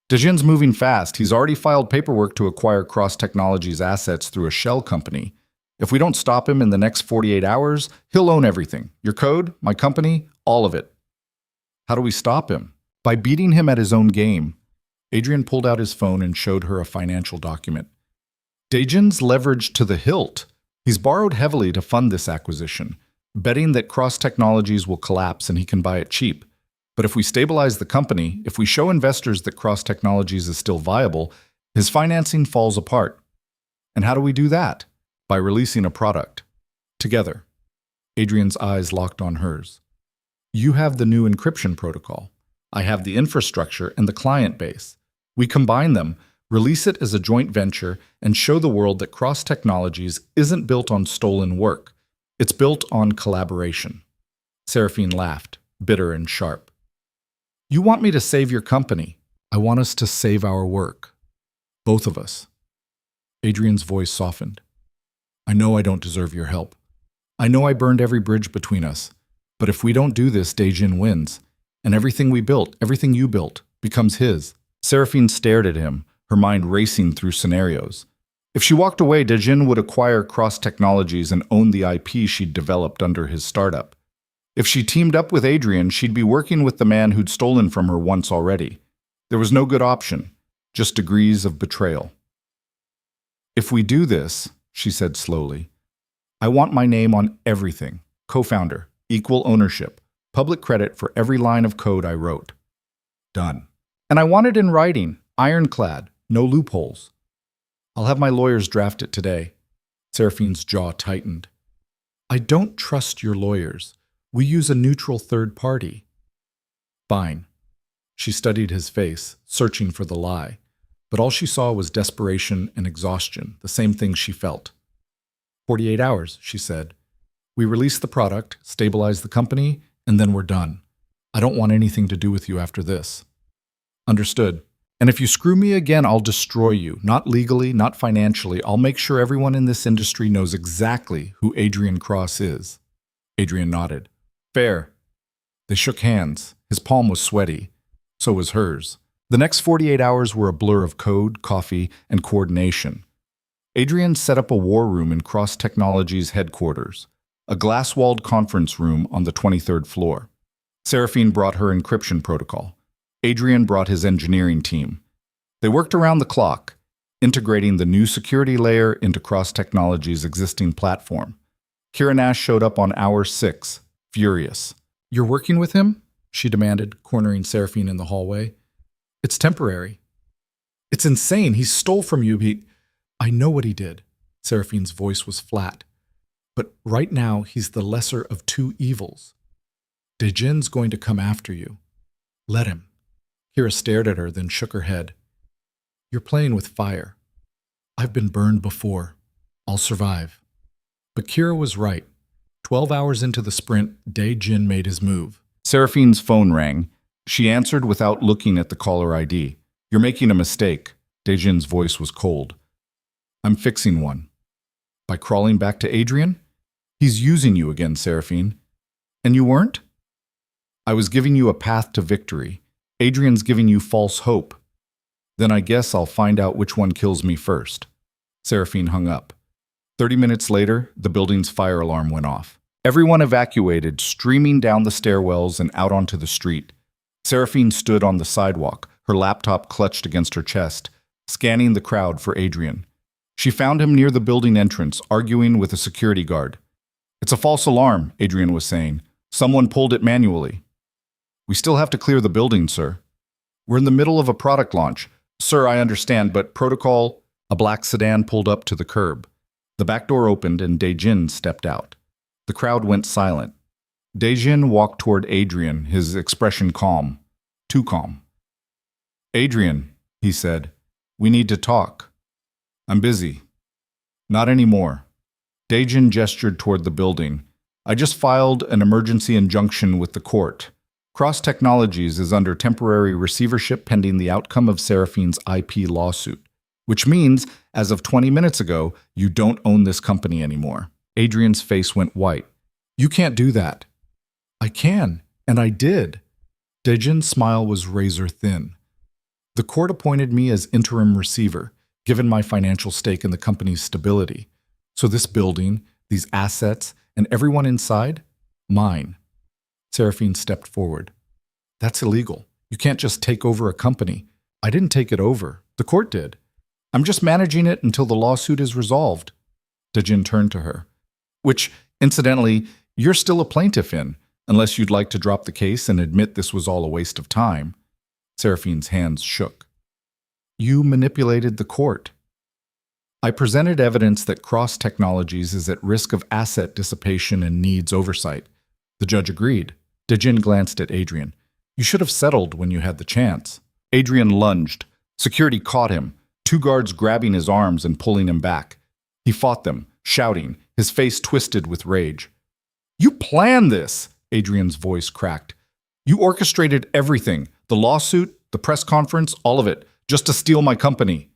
"Dejin's moving fast. He's already filed paperwork to acquire Cross Technologies' assets through a shell company. If we don't stop him in the next 48 hours, he'll own everything. Your code, my company, all of it." "How do we stop him?" "By beating him at his own game." Adrian pulled out his phone and showed her a financial document. "Dejin's leveraged to the hilt. He's borrowed heavily to fund this acquisition, betting that Cross Technologies will collapse and he can buy it cheap. But if we stabilize the company, if we show investors that Cross Technologies is still viable, his financing falls apart. And how do we do that? By releasing a product. Together." Adrian's eyes locked on hers. "You have the new encryption protocol. I have the infrastructure and the client base. We combine them, release it as a joint venture, and show the world that Cross Technologies isn't built on stolen work. It's built on collaboration." Seraphine laughed, bitter and sharp. "You want me to save your company. I want us to save our work. Both of us." Adrian's voice softened. "I know I don't deserve your help. I know I burned every bridge between us. But if we don't do this, Dejin wins. And everything we built, everything you built, becomes his." Seraphine stared at him, her mind racing through scenarios. If she walked away, Dejin would acquire Cross Technologies and own the IP she'd developed under his startup. If she teamed up with Adrian, she'd be working with the man who'd stolen from her once already. There was no good option, just degrees of betrayal. "If we do this," she said slowly, "I want my name on everything. Co-founder, equal ownership, public credit for every line of code I wrote. Done. And I want it in writing, ironclad, no loopholes. I'll have my lawyers draft it today." Seraphine's jaw tightened. "I don't trust your lawyers. We use a neutral third party." "Fine." She studied his face, searching for the lie, but all she saw was desperation and exhaustion, the same thing she felt. 48 hours, she said. "We release the product, stabilize the company, and then we're done. I don't want anything to do with you after this." "Understood. And if you screw me again, I'll destroy you. Not legally, not financially. I'll make sure everyone in this industry knows exactly who Adrian Cross is." Adrian nodded. "Fair." They shook hands. His palm was sweaty. So was hers. The next 48 hours were a blur of code, coffee, and coordination. Adrian set up a war room in Cross Technologies' headquarters, a glass-walled conference room on the 23rd floor. Seraphine brought her encryption protocol. Adrian brought his engineering team. They worked around the clock, integrating the new security layer into Cross Technologies' existing platform. Kira Nash showed up on hour 6, furious. "You're working with him?" she demanded, cornering Seraphine in the hallway. "It's temporary." "It's insane. He stole from you. I know what he did." Seraphine's voice was flat. "But right now, he's the lesser of two evils. Dejin's going to come after you. Let him." Kira stared at her, then shook her head. "You're playing with fire. I've been burned before. I'll survive." But Kira was right. 12 hours into the sprint, Dejin made his move. Seraphine's phone rang. She answered without looking at the caller ID. "You're making a mistake." Dejin's voice was cold. "I'm fixing one." "By crawling back to Adrian?" "He's using you again, Seraphine." "And you weren't?" "I was giving you a path to victory. Adrian's giving you false hope." "Then I guess I'll find out which one kills me first." Seraphine hung up. 30 minutes later, the building's fire alarm went off. Everyone evacuated, streaming down the stairwells and out onto the street. Seraphine stood on the sidewalk, her laptop clutched against her chest, scanning the crowd for Adrian. She found him near the building entrance, arguing with a security guard. "It's a false alarm," Adrian was saying. "Someone pulled it manually." "We still have to clear the building, sir." "We're in the middle of a product launch." "Sir, I understand, but protocol—" A black sedan pulled up to the curb. The back door opened and Daejin stepped out. The crowd went silent. Daejin walked toward Adrian, his expression calm. Too calm. "Adrian," he said, "we need to talk." "I'm busy." "Not anymore." Daejin gestured toward the building. "I just filed an emergency injunction with the court. Cross Technologies is under temporary receivership pending the outcome of Seraphine's IP lawsuit, which means, as of 20 minutes ago, you don't own this company anymore." Adrian's face went white. "You can't do that." "I can, and I did." Daejin's smile was razor thin. "The court appointed me as interim receiver, given my financial stake in the company's stability. So this building, these assets, and everyone inside, mine." Seraphine stepped forward. "That's illegal. You can't just take over a company." "I didn't take it over. The court did. I'm just managing it until the lawsuit is resolved." Daejin turned to her. "Which, incidentally, you're still a plaintiff in, unless you'd like to drop the case and admit this was all a waste of time." Seraphine's hands shook. "You manipulated the court." "I presented evidence that Cross Technologies is at risk of asset dissipation and needs oversight." The judge agreed. Daejin glanced at Adrian. "You should have settled when you had the chance." Adrian lunged. Security caught him, two guards grabbing his arms and pulling him back. He fought them, shouting, his face twisted with rage. "You planned this!" Adrian's voice cracked. "You orchestrated everything, the lawsuit, the press conference, all of it, just to steal my company."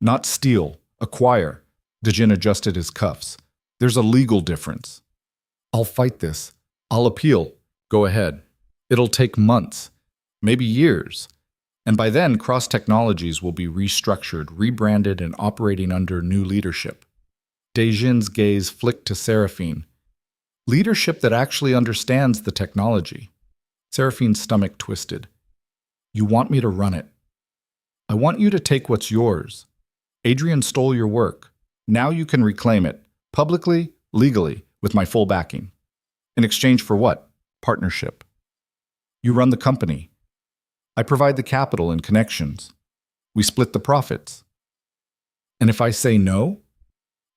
"Not steal, acquire." Daejin adjusted his cuffs. "There's a legal difference." "I'll fight this. I'll appeal." "Go ahead. It'll take months, maybe years. And by then, Cross Technologies will be restructured, rebranded, and operating under new leadership." Daejin's gaze flicked to Seraphine. "Leadership that actually understands the technology." Seraphine's stomach twisted. "You want me to run it. I want you to take what's yours. Adrian stole your work. Now you can reclaim it, publicly, legally, with my full backing. In exchange for what? Partnership. You run the company. I provide the capital and connections. We split the profits. And if I say no?"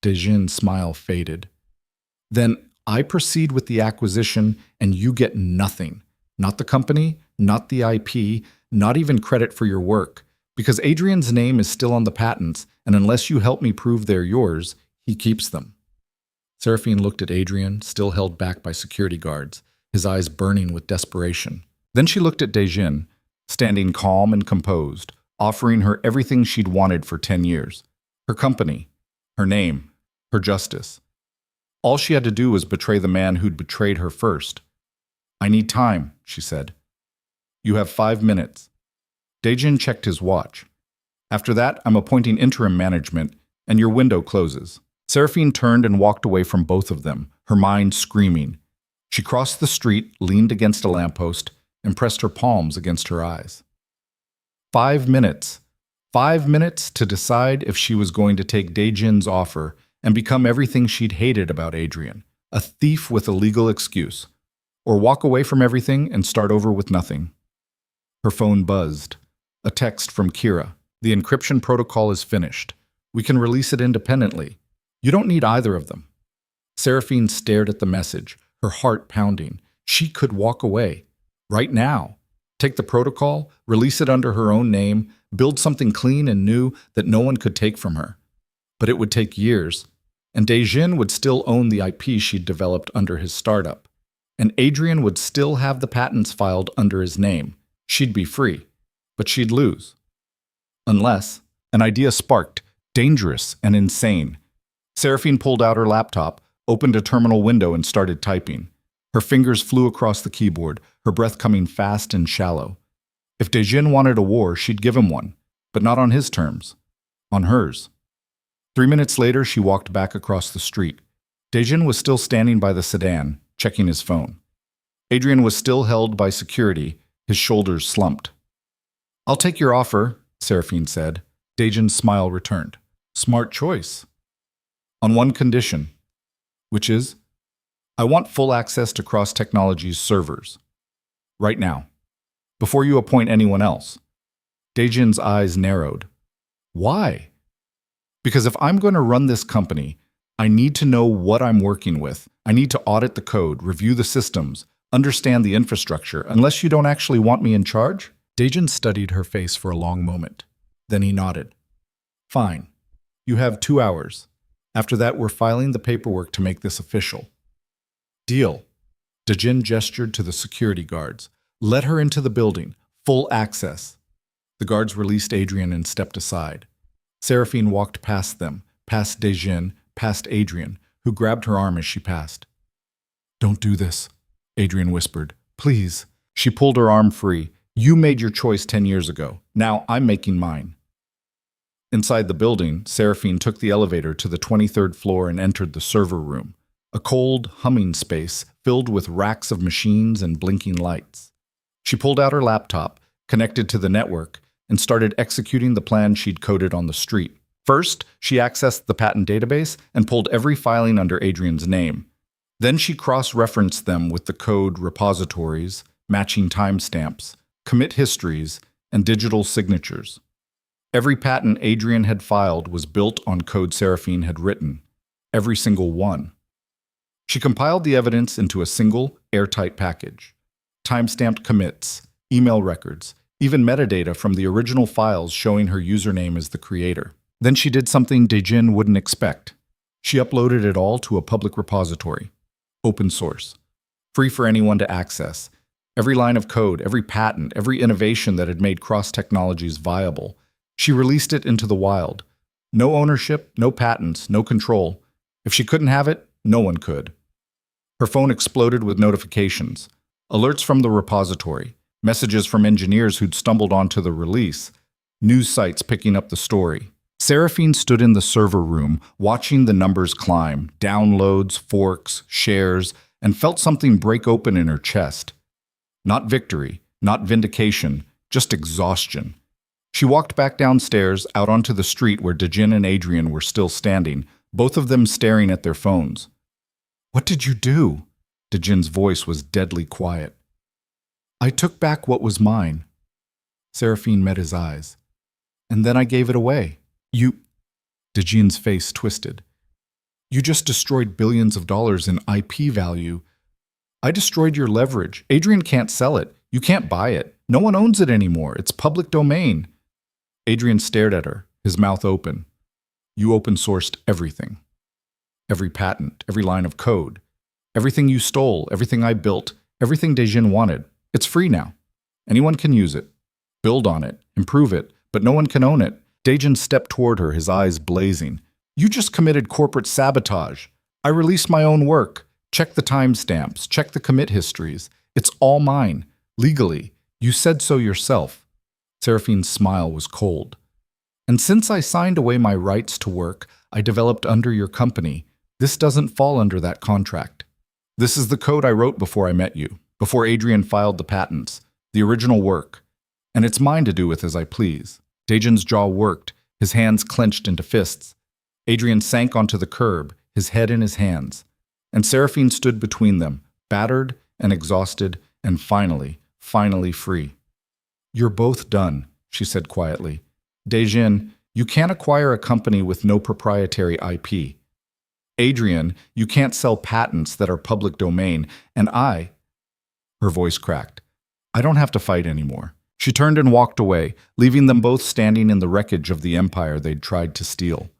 Daejin's smile faded. "Then I proceed with the acquisition and you get nothing. Not the company, not the IP, not even credit for your work. Because Adrian's name is still on the patents, and unless you help me prove they're yours, he keeps them." Seraphine looked at Adrian, still held back by security guards, his eyes burning with desperation. Then she looked at Daejin, standing calm and composed, offering her everything she'd wanted for 10 years. Her company, her name, her justice. All she had to do was betray the man who'd betrayed her first. "I need time," she said. "You have 5 minutes." Daejin checked his watch. "After that, I'm appointing interim management, and your window closes." Seraphine turned and walked away from both of them, her mind screaming. She crossed the street, leaned against a lamppost, and pressed her palms against her eyes. 5 minutes. 5 minutes to decide if she was going to take Daejin's offer and become everything she'd hated about Adrian, a thief with a legal excuse, or walk away from everything and start over with nothing. Her phone buzzed. A text from Kira. "The encryption protocol is finished. We can release it independently. You don't need either of them." Seraphine stared at the message, her heart pounding. She could walk away. Right now. Take the protocol, release it under her own name, build something clean and new that no one could take from her. But it would take years. And Daejin would still own the IP she'd developed under his startup. And Adrian would still have the patents filed under his name. She'd be free. But she'd lose. Unless an idea sparked, dangerous and insane. Seraphine pulled out her laptop, opened a terminal window and started typing. Her fingers flew across the keyboard, her breath coming fast and shallow. If Daejin wanted a war, she'd give him one, but not on his terms. On hers. 3 minutes later, she walked back across the street. Dejin was still standing by the sedan, checking his phone. Adrian was still held by security, his shoulders slumped. "I'll take your offer," Seraphine said. Dejin's smile returned. "Smart choice. On one condition, which is, I want full access to Cross Technologies' servers. Right now. Before you appoint anyone else." Dejin's eyes narrowed. "Why?" "Because if I'm going to run this company, I need to know what I'm working with. I need to audit the code, review the systems, understand the infrastructure, unless you don't actually want me in charge?" Dejin studied her face for a long moment. Then he nodded. "Fine. You have 2 hours. After that, we're filing the paperwork to make this official." "Deal." Dejin gestured to the security guards. "Let her into the building. Full access." The guards released Adrian and stepped aside. Seraphine walked past them, past Dejin, past Adrian, who grabbed her arm as she passed. "Don't do this," Adrian whispered. "Please." She pulled her arm free. "You made your choice 10 years ago. Now I'm making mine." Inside the building, Seraphine took the elevator to the 23rd floor and entered the server room, a cold, humming space filled with racks of machines and blinking lights. She pulled out her laptop, connected to the network, and started executing the plan she'd coded on the street. First, she accessed the patent database and pulled every filing under Adrian's name. Then she cross-referenced them with the code repositories, matching timestamps, commit histories, and digital signatures. Every patent Adrian had filed was built on code Seraphine had written, every single one. She compiled the evidence into a single, airtight package. Timestamped commits, email records, even metadata from the original files showing her username as the creator. Then she did something Dejin wouldn't expect. She uploaded it all to a public repository, open source, free for anyone to access. Every line of code, every patent, every innovation that had made Cross Technologies viable. She released it into the wild. No ownership, no patents, no control. If she couldn't have it, no one could. Her phone exploded with notifications, alerts from the repository, messages from engineers who'd stumbled onto the release, news sites picking up the story. Seraphine stood in the server room, watching the numbers climb, downloads, forks, shares, and felt something break open in her chest. Not victory, not vindication, just exhaustion. She walked back downstairs, out onto the street where Dejin and Adrian were still standing, both of them staring at their phones. "What did you do?" Dejin's voice was deadly quiet. "I took back what was mine." Seraphine met his eyes. "And then I gave it away." "You..." Dejin's face twisted. "You just destroyed billions of dollars in IP value. I destroyed your leverage. Adrian can't sell it. You can't buy it. No one owns it anymore. It's public domain." Adrian stared at her, his mouth open. "You open-sourced everything. Every patent, every line of code. Everything you stole, everything I built, everything Dejin wanted. It's free now. Anyone can use it, build on it, improve it, but no one can own it." Dejin stepped toward her, his eyes blazing. "You just committed corporate sabotage. I released my own work. Check the timestamps, check the commit histories. It's all mine, legally. You said so yourself." Seraphine's smile was cold. "And since I signed away my rights to work I developed under your company, this doesn't fall under that contract. This is the code I wrote before I met you, before Adrian filed the patents, the original work. And it's mine to do with as I please." Dejin's jaw worked, his hands clenched into fists. Adrian sank onto the curb, his head in his hands. And Seraphine stood between them, battered and exhausted, and finally free. "You're both done," she said quietly. "Dejin, you can't acquire a company with no proprietary IP. Adrian, you can't sell patents that are public domain. And I..." Her voice cracked. "I don't have to fight anymore." She turned and walked away, leaving them both standing in the wreckage of the empire they'd tried to steal.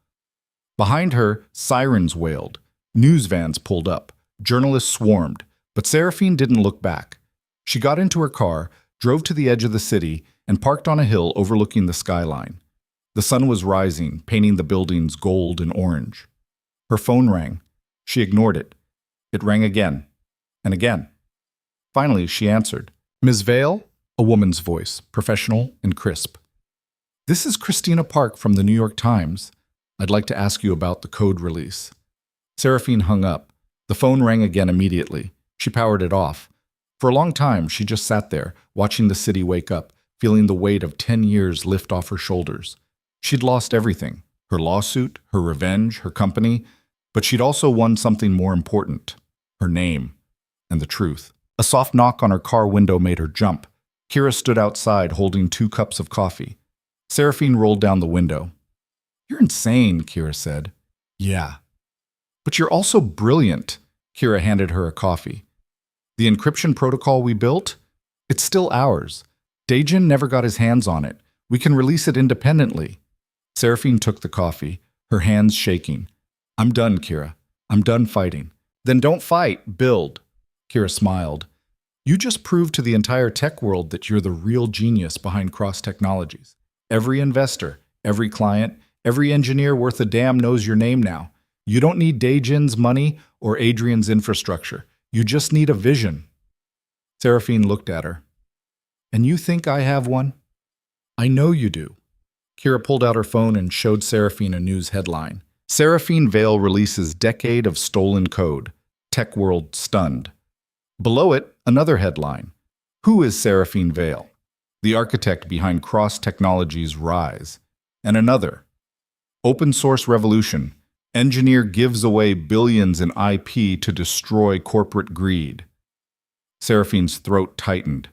Behind her, sirens wailed. News vans pulled up. Journalists swarmed. But Seraphine didn't look back. She got into her car, drove to the edge of the city, and parked on a hill overlooking the skyline. The sun was rising, painting the buildings gold and orange. Her phone rang. She ignored it. It rang again, and again. Finally, she answered. "Ms. Vale?" A woman's voice, professional and crisp. "This is Christina Park from the New York Times. I'd like to ask you about the code release. Seraphine hung up. The phone rang again immediately. She powered it off. For a long time, she just sat there, watching the city wake up, feeling the weight of 10 years lift off her shoulders. She'd lost everything: her lawsuit, her revenge, her company, but she'd also won something more important: her name and the truth. A soft knock on her car window made her jump. Kira stood outside holding 2 cups of coffee. Seraphine rolled down the window. "You're insane," Kira said. "Yeah. But you're also brilliant." Kira handed her a coffee. "The encryption protocol we built? It's still ours. Dejin never got his hands on it. We can release it independently." Seraphine took the coffee, her hands shaking. "I'm done, Kira. I'm done fighting." "Then don't fight, build." Kira smiled. "You just proved to the entire tech world that you're the real genius behind Cross Technologies. Every investor, every client, every engineer worth a damn knows your name now. You don't need Dejin's money or Adrian's infrastructure. You just need a vision." Seraphine looked at her. "And you think I have one?" "I know you do." Kira pulled out her phone and showed Seraphine a news headline. Seraphine Vale releases decade of stolen code. Tech world stunned. Below it, another headline. Who is Seraphine Vale? The architect behind Cross Technologies' rise. And another. Open source revolution. Engineer gives away billions in IP to destroy corporate greed. Seraphine's throat tightened.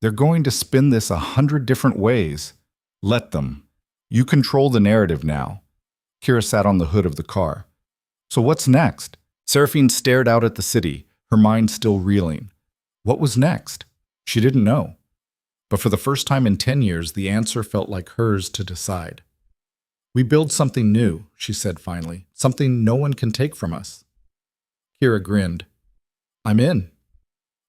They're going to spin this 100 different ways. Let them. You control the narrative now. Kira sat on the hood of the car. So what's next? Seraphine stared out at the city, her mind still reeling. What was next? She didn't know. But for the first time in 10 years, the answer felt like hers to decide. "We build something new," she said finally. "Something no one can take from us." Kira grinned. "I'm in."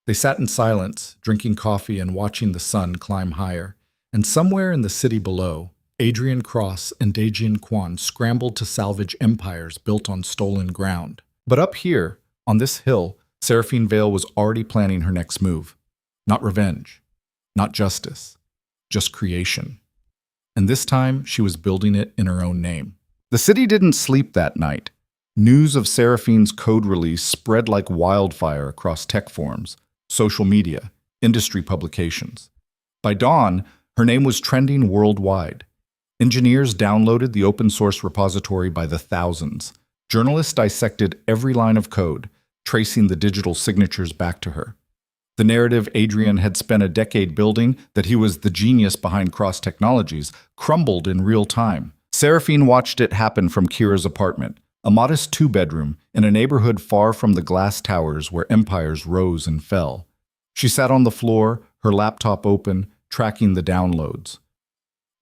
They sat in silence, drinking coffee and watching the sun climb higher. And somewhere in the city below, Adrian Cross and Dejin Kwan scrambled to salvage empires built on stolen ground. But up here, on this hill, Seraphine Vale was already planning her next move. Not revenge, not justice, just creation. And this time, she was building it in her own name. The city didn't sleep that night. News of Seraphine's code release spread like wildfire across tech forums, social media, industry publications. By dawn, her name was trending worldwide. Engineers downloaded the open source repository by the thousands. Journalists dissected every line of code, tracing the digital signatures back to her. The narrative Adrian had spent a decade building, that he was the genius behind Cross Technologies, crumbled in real time. Seraphine watched it happen from Kira's apartment, a modest 2-bedroom in a neighborhood far from the glass towers where empires rose and fell. She sat on the floor, her laptop open, tracking the downloads.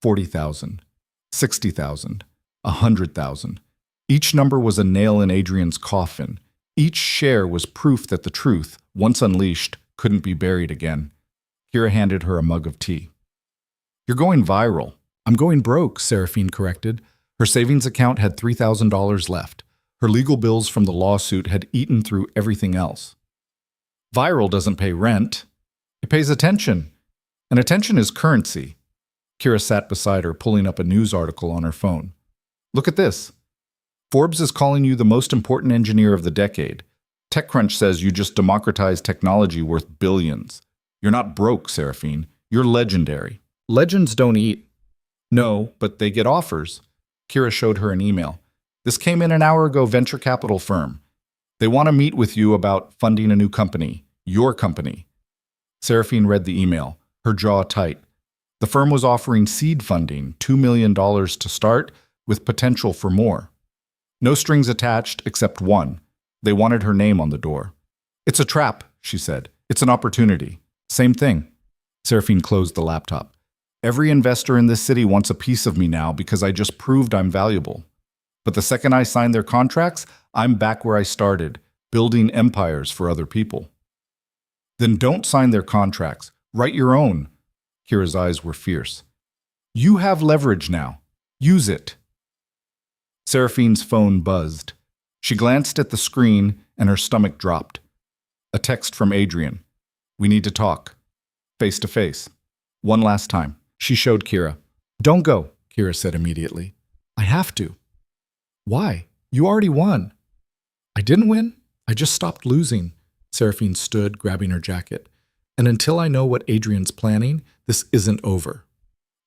40,000, 60,000, 100,000. Each number was a nail in Adrian's coffin. Each share was proof that the truth, once unleashed, couldn't be buried again. Kira handed her a mug of tea. "You're going viral." "I'm going broke," Seraphine corrected. Her savings account had $3,000 left. Her legal bills from the lawsuit had eaten through everything else. "Viral doesn't pay rent. It pays attention. And attention is currency." Kira sat beside her, pulling up a news article on her phone. "Look at this. Forbes is calling you the most important engineer of the decade. TechCrunch says you just democratized technology worth billions. You're not broke, Seraphine. You're legendary." "Legends don't eat." "No, but they get offers." Kira showed her an email. "This came in an hour ago, venture capital firm. They want to meet with you about funding a new company. Your company." Seraphine read the email, her jaw tight. The firm was offering seed funding, $2 million to start, with potential for more. No strings attached except one. They wanted her name on the door. "It's a trap," she said. "It's an opportunity." "Same thing." Seraphine closed the laptop. "Every investor in this city wants a piece of me now because I just proved I'm valuable. But the second I sign their contracts, I'm back where I started, building empires for other people." "Then don't sign their contracts. Write your own." Kira's eyes were fierce. "You have leverage now. Use it." Seraphine's phone buzzed. She glanced at the screen and her stomach dropped. A text from Adrian. "We need to talk. Face to face. One last time." She showed Kira. "Don't go," Kira said immediately. "I have to." Why? You already won. I didn't win. I just stopped losing. Seraphine stood, grabbing her jacket. And until I know what Adrian's planning, this isn't over.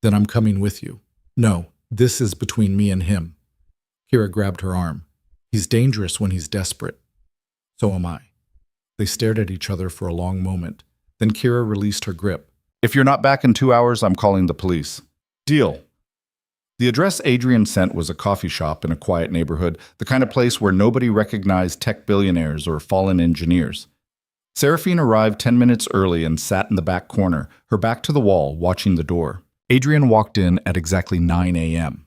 Then I'm coming with you. No, this is between me and him. Kira grabbed her arm. He's dangerous when he's desperate. So am I. They stared at each other for a long moment. Then Kira released her grip. If you're not back in 2 hours, I'm calling the police. Deal. The address Adrian sent was a coffee shop in a quiet neighborhood, the kind of place where nobody recognized tech billionaires or fallen engineers. Seraphine arrived 10 minutes early and sat in the back corner, her back to the wall, watching the door. Adrian walked in at exactly 9 a.m.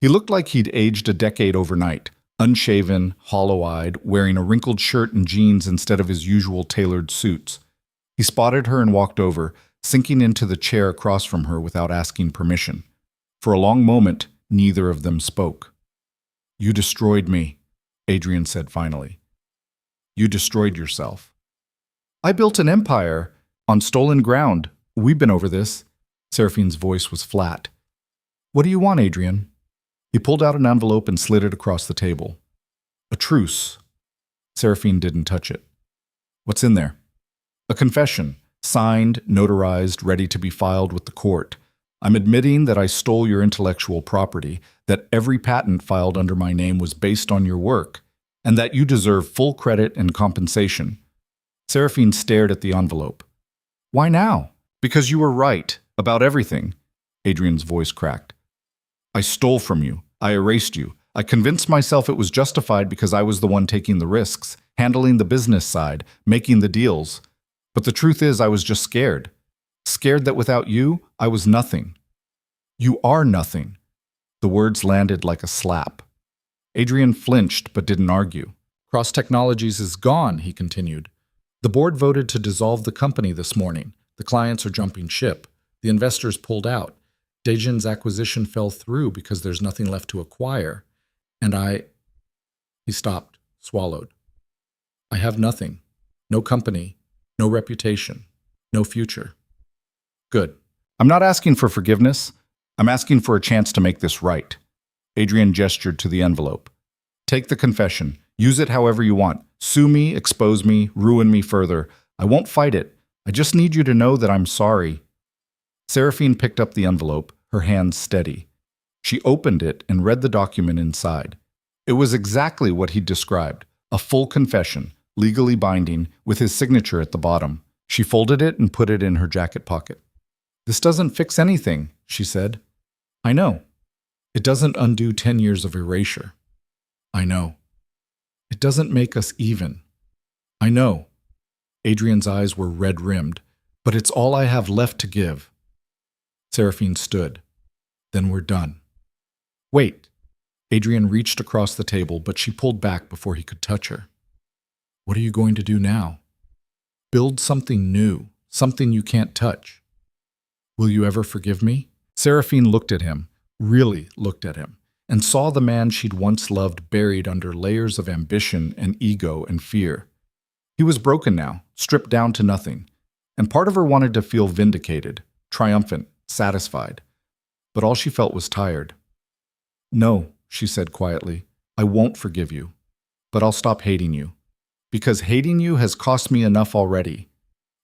He looked like he'd aged a decade overnight, unshaven, hollow-eyed, wearing a wrinkled shirt and jeans instead of his usual tailored suits. He spotted her and walked over, sinking into the chair across from her without asking permission. For a long moment, neither of them spoke. You destroyed me, Adrian said finally. You destroyed yourself. I built an empire on stolen ground. We've been over this. Seraphine's voice was flat. What do you want, Adrian? He pulled out an envelope and slid it across the table. A truce. Seraphine didn't touch it. What's in there? A confession, signed, notarized, ready to be filed with the court. I'm admitting that I stole your intellectual property, that every patent filed under my name was based on your work, and that you deserve full credit and compensation. Seraphine stared at the envelope. Why now? Because you were right about everything. Adrian's voice cracked. I stole from you. I erased you. I convinced myself it was justified because I was the one taking the risks, handling the business side, making the deals. But the truth is I was just scared. Scared that without you, I was nothing. You are nothing. The words landed like a slap. Adrian flinched but didn't argue. Cross Technologies is gone, he continued. The board voted to dissolve the company this morning. The clients are jumping ship. The investors pulled out. Dejin's acquisition fell through because there's nothing left to acquire. And He stopped, swallowed. I have nothing. No company, no reputation, no future. Good. I'm not asking for forgiveness. I'm asking for a chance to make this right. Adrian gestured to the envelope. Take the confession. Use it however you want. Sue me, expose me, ruin me further. I won't fight it. I just need you to know that I'm sorry. Seraphine picked up the envelope, her hands steady. She opened it and read the document inside. It was exactly what he'd described, a full confession, legally binding, with his signature at the bottom. She folded it and put it in her jacket pocket. This doesn't fix anything, she said. I know. It doesn't undo 10 years of erasure. I know. It doesn't make us even. I know. Adrian's eyes were red-rimmed, but it's all I have left to give. Seraphine stood. Then we're done. Wait. Adrian reached across the table, but she pulled back before he could touch her. What are you going to do now? Build something new, something you can't touch. Will you ever forgive me? Seraphine looked at him, really looked at him, and saw the man she'd once loved buried under layers of ambition and ego and fear. He was broken now, stripped down to nothing, and part of her wanted to feel vindicated, triumphant, satisfied. But all she felt was tired. No, she said quietly, I won't forgive you, but I'll stop hating you. Because hating you has cost me enough already.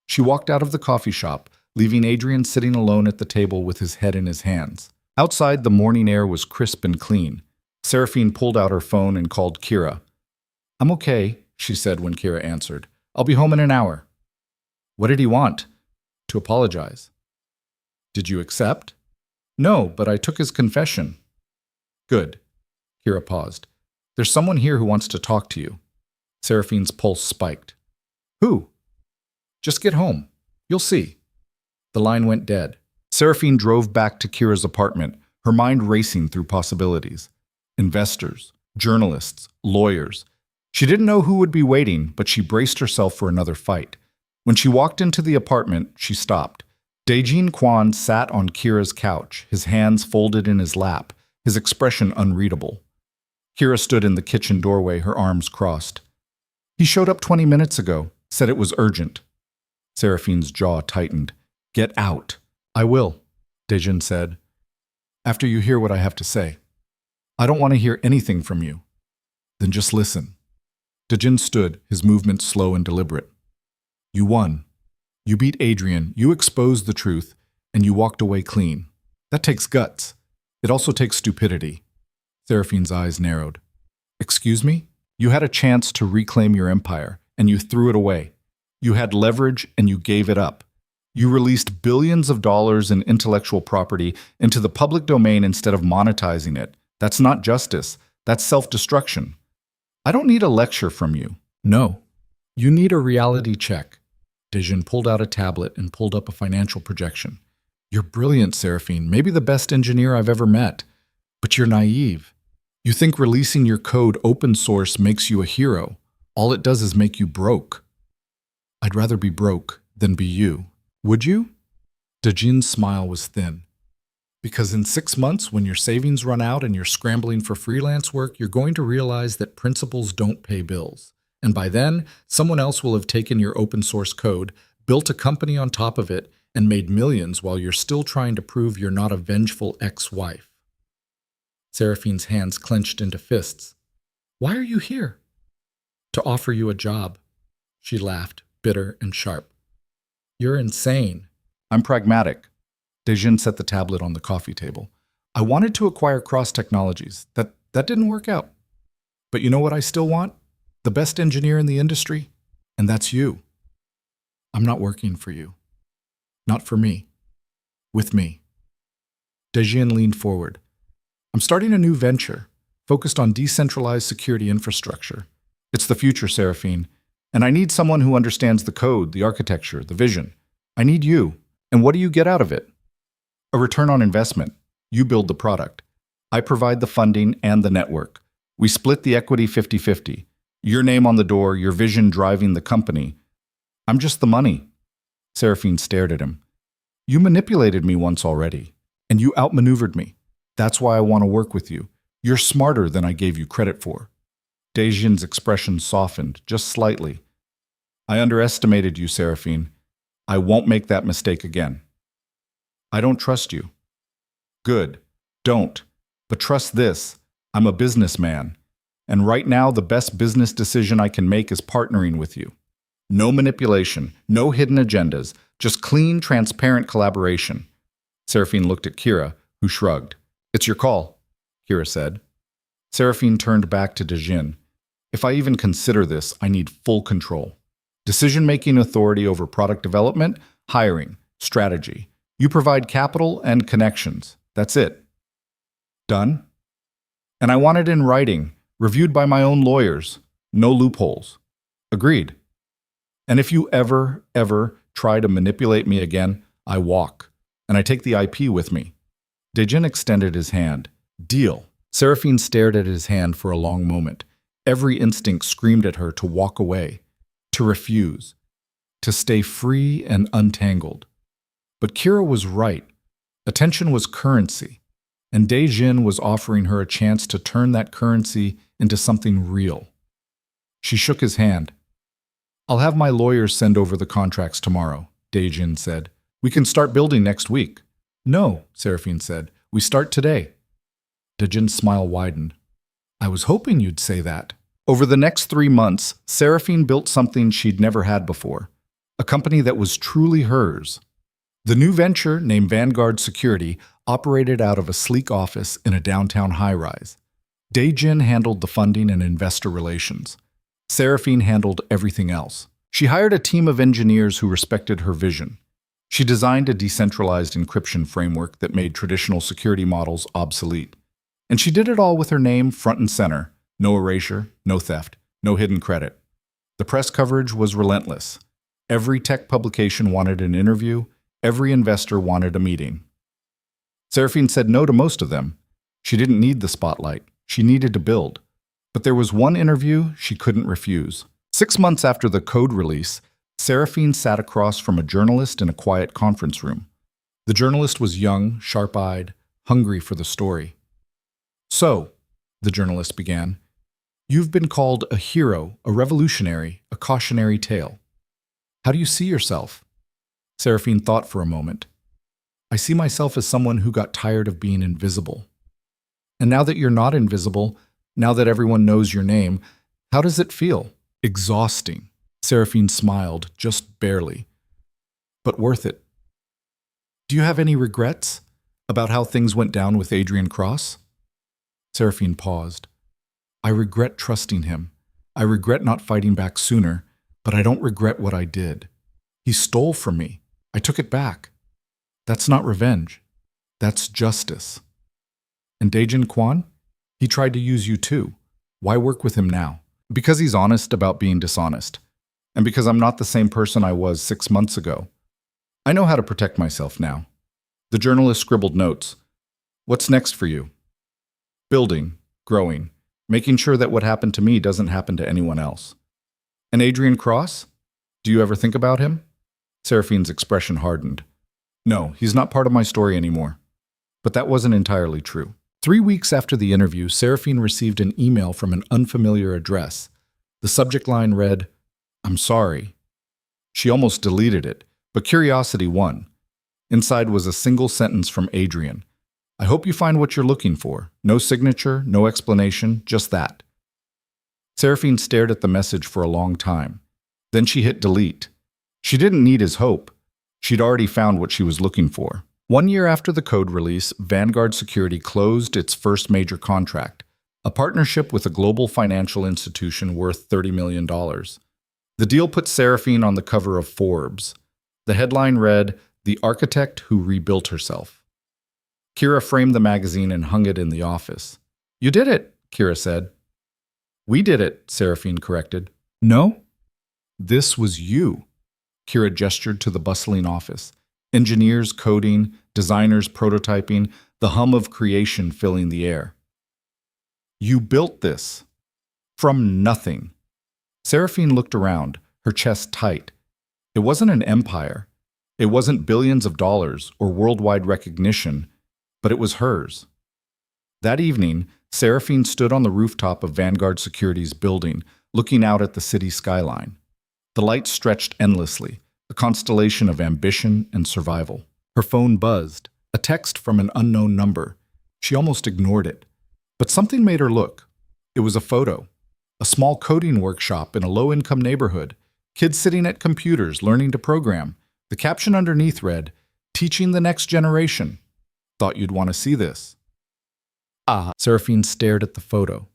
She walked out of the coffee shop, leaving Adrian sitting alone at the table with his head in his hands. Outside, the morning air was crisp and clean. Seraphine pulled out her phone and called Kira. I'm okay, she said when Kira answered. I'll be home in an hour. What did he want? To apologize. Did you accept? No, but I took his confession. Good. Kira paused. There's someone here who wants to talk to you. Seraphine's pulse spiked. Who? Just get home. You'll see. The line went dead. Seraphine drove back to Kira's apartment, her mind racing through possibilities. Investors, journalists, lawyers. She didn't know who would be waiting, but she braced herself for another fight. When she walked into the apartment, she stopped. Dejin Kwan sat on Kira's couch, his hands folded in his lap, his expression unreadable. Kira stood in the kitchen doorway, her arms crossed. He showed up 20 minutes ago, said it was urgent. Seraphine's jaw tightened. Get out. I will, Dejin said. After you hear what I have to say. I don't want to hear anything from you. Then just listen. Dejin stood, his movements slow and deliberate. You won. You beat Adrian, you exposed the truth, and you walked away clean. That takes guts. It also takes stupidity. Seraphine's eyes narrowed. Excuse me? You had a chance to reclaim your empire, and you threw it away. You had leverage, and you gave it up. You released billions of dollars in intellectual property into the public domain instead of monetizing it. That's not justice. That's self-destruction. I don't need a lecture from you. No. You need a reality check. Dejin pulled out a tablet and pulled up a financial projection. You're brilliant, Seraphine, maybe the best engineer I've ever met. But you're naive. You think releasing your code open source makes you a hero. All it does is make you broke. I'd rather be broke than be you. Would you? Dejin's smile was thin. Because in 6 months, when your savings run out and you're scrambling for freelance work, you're going to realize that principles don't pay bills. And by then, someone else will have taken your open source code, built a company on top of it, and made millions while you're still trying to prove you're not a vengeful ex-wife. Seraphine's hands clenched into fists. Why are you here? To offer you a job. She laughed, bitter and sharp. You're insane. I'm pragmatic. Dejin set the tablet on the coffee table. I wanted to acquire Cross Technologies. That didn't work out. But you know what I still want? The best engineer in the industry? And that's you. I'm not working for you. Not for me. With me. Dejin leaned forward. I'm starting a new venture, focused on decentralized security infrastructure. It's the future, Seraphine. And I need someone who understands the code, the architecture, the vision. I need you. And what do you get out of it? A return on investment. You build the product. I provide the funding and the network. We split the equity 50-50. Your name on the door, your vision driving the company. I'm just the money. Seraphine stared at him. You manipulated me once already, and you outmaneuvered me. That's why I want to work with you. You're smarter than I gave you credit for. Dejin's expression softened, just slightly. I underestimated you, Seraphine. I won't make that mistake again. I don't trust you. Good. Don't. But trust this. I'm a businessman. And right now, the best business decision I can make is partnering with you. No manipulation, no hidden agendas, just clean, transparent collaboration. Seraphine looked at Kira, who shrugged. It's your call, Kira said. Seraphine turned back to Dejin. If I even consider this, I need full control. Decision-making authority over product development, hiring, strategy. You provide capital and connections. That's it. Done? And I want it in writing, reviewed by my own lawyers. No loopholes. Agreed. And if you ever try to manipulate me again, I walk. And I take the IP with me. Dejin extended his hand. Deal. Seraphine stared at his hand for a long moment. Every instinct screamed at her to walk away, to refuse, to stay free and untangled. But Kira was right. Attention was currency, and Dejin was offering her a chance to turn that currency into something real. She shook his hand. I'll have my lawyers send over the contracts tomorrow, Dejin said. We can start building next week. No, Seraphine said. We start today. Dejin's smile widened. I was hoping you'd say that. Over the next 3 months, Seraphine built something she'd never had before. A company that was truly hers. The new venture, named Vanguard Security, operated out of a sleek office in a downtown high-rise. Dejin handled the funding and investor relations. Seraphine handled everything else. She hired a team of engineers who respected her vision. She designed a decentralized encryption framework that made traditional security models obsolete. And she did it all with her name front and center. No erasure, no theft, no hidden credit. The press coverage was relentless. Every tech publication wanted an interview. Every investor wanted a meeting. Seraphine said no to most of them. She didn't need the spotlight. She needed to build. But there was one interview she couldn't refuse. 6 months after the code release, Seraphine sat across from a journalist in a quiet conference room. The journalist was young, sharp-eyed, hungry for the story. So, the journalist began, you've been called a hero, a revolutionary, a cautionary tale. How do you see yourself? Seraphine thought for a moment. I see myself as someone who got tired of being invisible. And now that you're not invisible, Now that everyone knows your name, how does it feel? Exhausting. Seraphine smiled, just barely. But worth it. Do you have any regrets about how things went down with Adrian Cross? Seraphine paused. I regret trusting him. I regret not fighting back sooner, but I don't regret what I did. He stole from me. I took it back. That's not revenge. That's justice. And Daejin Kwon? He tried to use you too. Why work with him now? Because he's honest about being dishonest. And because I'm not the same person I was 6 months ago. I know how to protect myself now. The journalist scribbled notes. What's next for you? Building, growing, making sure that what happened to me doesn't happen to anyone else. And Adrian Cross? Do you ever think about him? Seraphine's expression hardened. No, he's not part of my story anymore. But that wasn't entirely true. 3 weeks after the interview, Seraphine received an email from an unfamiliar address. The subject line read, I'm sorry. She almost deleted it, but curiosity won. Inside was a single sentence from Adrian. I hope you find what you're looking for. No signature, no explanation, just that. Seraphine stared at the message for a long time. Then she hit delete. She didn't need his hope. She'd already found what she was looking for. 1 year after the code release, Vanguard Security closed its first major contract, a partnership with a global financial institution worth $30 million. The deal put Seraphine on the cover of Forbes. The headline read, The Architect Who Rebuilt Herself. Kira framed the magazine and hung it in the office. You did it, Kira said. We did it, Seraphine corrected. No? This was you. Kira gestured to the bustling office. Engineers coding, designers prototyping, the hum of creation filling the air. You built this. From nothing. Seraphine looked around, her chest tight. It wasn't an empire. It wasn't billions of dollars or worldwide recognition, but it was hers. That evening, Seraphine stood on the rooftop of Vanguard Security's building, looking out at the city skyline. The lights stretched endlessly, a constellation of ambition and survival. Her phone buzzed, a text from an unknown number. She almost ignored it. But something made her look. It was a photo. A small coding workshop in a low-income neighborhood. Kids sitting at computers learning to program. The caption underneath read, Teaching the Next Generation. Thought you'd want to see this. Seraphine stared at the photo.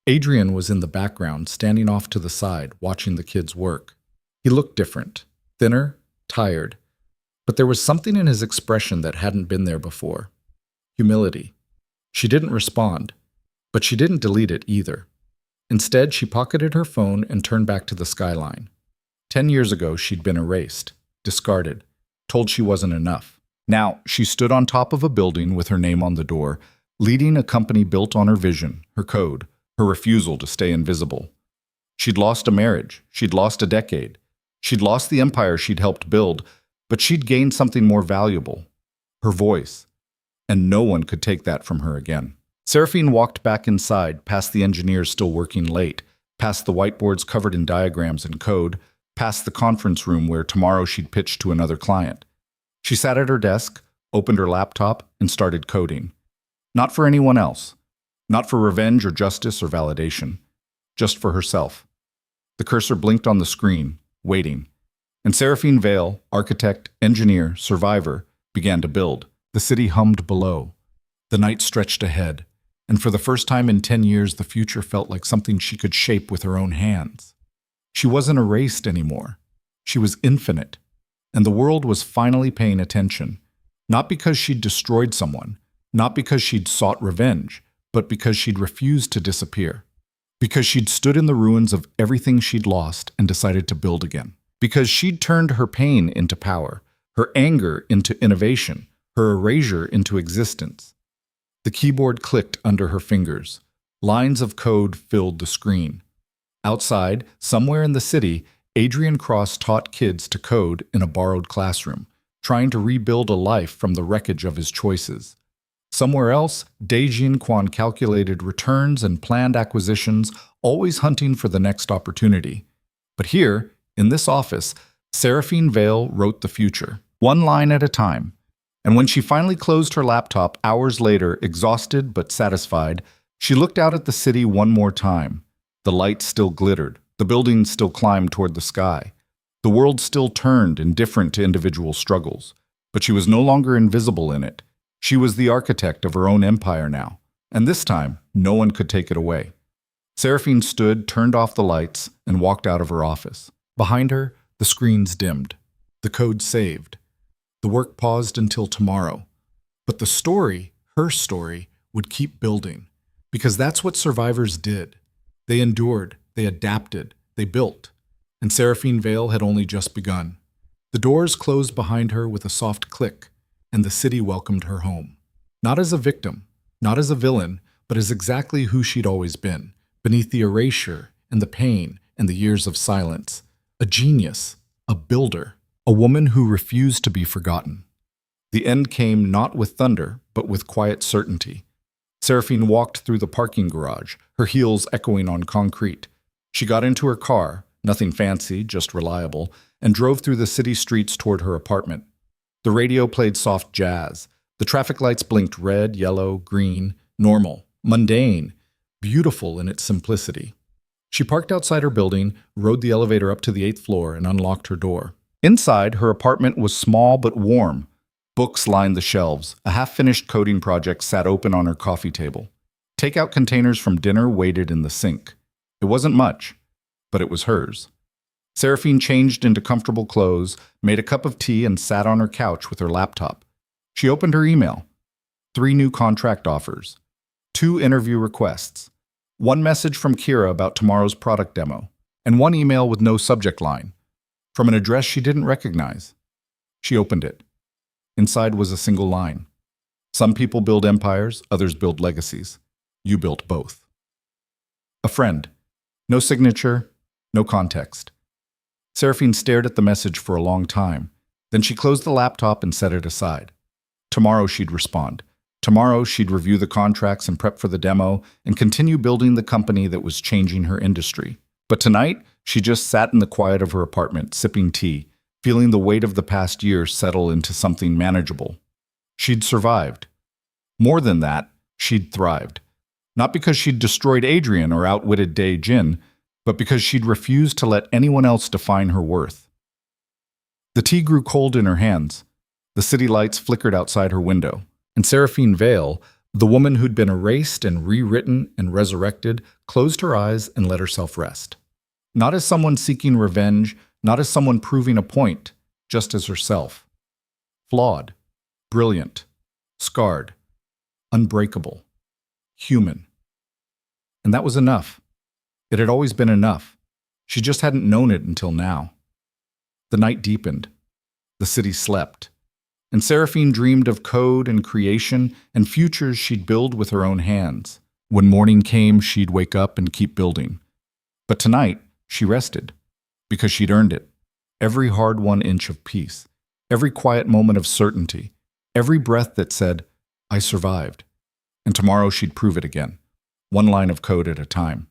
Adrian was in the background, standing off to the side, watching the kids work. He looked different, thinner, tired. But there was something in his expression that hadn't been there before. Humility. She didn't respond, but she didn't delete it either. Instead, she pocketed her phone and turned back to the skyline. 10 years ago, she'd been erased, discarded, told she wasn't enough. Now, she stood on top of a building with her name on the door, leading a company built on her vision, her code, her refusal to stay invisible. She'd lost a marriage. She'd lost a decade. She'd lost the empire she'd helped build, but she'd gained something more valuable, her voice. And no one could take that from her again. Seraphine walked back inside, past the engineers still working late, past the whiteboards covered in diagrams and code, past the conference room where tomorrow she'd pitch to another client. She sat at her desk, opened her laptop, and started coding. Not for anyone else. Not for revenge or justice or validation. Just for herself. The cursor blinked on the screen, waiting. And Seraphine Vale, architect, engineer, survivor, began to build. The city hummed below. The night stretched ahead. And for the first time in 10 years, the future felt like something she could shape with her own hands. She wasn't erased anymore. She was infinite. And the world was finally paying attention. Not because she'd destroyed someone, not because she'd sought revenge, but because she'd refused to disappear. Because she'd stood in the ruins of everything she'd lost and decided to build again. Because she'd turned her pain into power, her anger into innovation, her erasure into existence. The keyboard clicked under her fingers. Lines of code filled the screen. Outside, somewhere in the city, Adrian Cross taught kids to code in a borrowed classroom, trying to rebuild a life from the wreckage of his choices. Somewhere else, Daejin Kwon calculated returns and planned acquisitions, always hunting for the next opportunity. But here, in this office, Seraphine Vale wrote the future, one line at a time. And when she finally closed her laptop hours later, exhausted but satisfied, She looked out at the city one more time. The lights still glittered. The buildings still climbed toward the sky. The world still turned, indifferent to individual struggles. But she was no longer invisible in it. She was the architect of her own empire now. And this time, no one could take it away. Seraphine stood, turned off the lights, and walked out of her office. Behind her, the screens dimmed. The code saved. The work paused until tomorrow. But the story, her story, would keep building. Because that's what survivors did. They endured, they adapted, they built. And Seraphine Vale had only just begun. The doors closed behind her with a soft click, and the city welcomed her home. Not as a victim, not as a villain, but as exactly who she'd always been, beneath the erasure and the pain and the years of silence. A genius, a builder, a woman who refused to be forgotten. The end came not with thunder, but with quiet certainty. Seraphine walked through the parking garage, her heels echoing on concrete. She got into her car, nothing fancy, just reliable, and drove through the city streets toward her apartment. The radio played soft jazz. The traffic lights blinked red, yellow, green, normal, mundane, beautiful in its simplicity. She parked outside her building, rode the elevator up to the 8th floor, and unlocked her door. Inside, her apartment was small but warm. Books lined the shelves. A half-finished coding project sat open on her coffee table. Takeout containers from dinner waited in the sink. It wasn't much, but it was hers. Seraphine changed into comfortable clothes, made a cup of tea, and sat on her couch with her laptop. She opened her email. 3 new contract offers. 2 interview requests. 1 message from Kira about tomorrow's product demo. And 1 email with no subject line. From an address she didn't recognize. She opened it. Inside was a single line. Some people build empires, others build legacies. You built both. A friend. No signature, no context. Seraphine stared at the message for a long time. Then she closed the laptop and set it aside. Tomorrow she'd respond. Tomorrow she'd review the contracts and prep for the demo and continue building the company that was changing her industry. But tonight, she just sat in the quiet of her apartment, sipping tea, feeling the weight of the past year settle into something manageable. She'd survived. More than that, she'd thrived. Not because she'd destroyed Adrian or outwitted Day Jin, but because she'd refused to let anyone else define her worth. The tea grew cold in her hands. The city lights flickered outside her window, and Seraphine Vale, the woman who'd been erased and rewritten and resurrected, closed her eyes and let herself rest. Not as someone seeking revenge, not as someone proving a point, just as herself. Flawed, brilliant, scarred, unbreakable, human. And that was enough. It had always been enough. She just hadn't known it until now. The night deepened. The city slept. And Seraphine dreamed of code and creation and futures she'd build with her own hands. When morning came, she'd wake up and keep building. But tonight, she rested. Because she'd earned it. Every hard-won inch of peace. Every quiet moment of certainty. Every breath that said, I survived. And tomorrow she'd prove it again. 1 line of code at a time.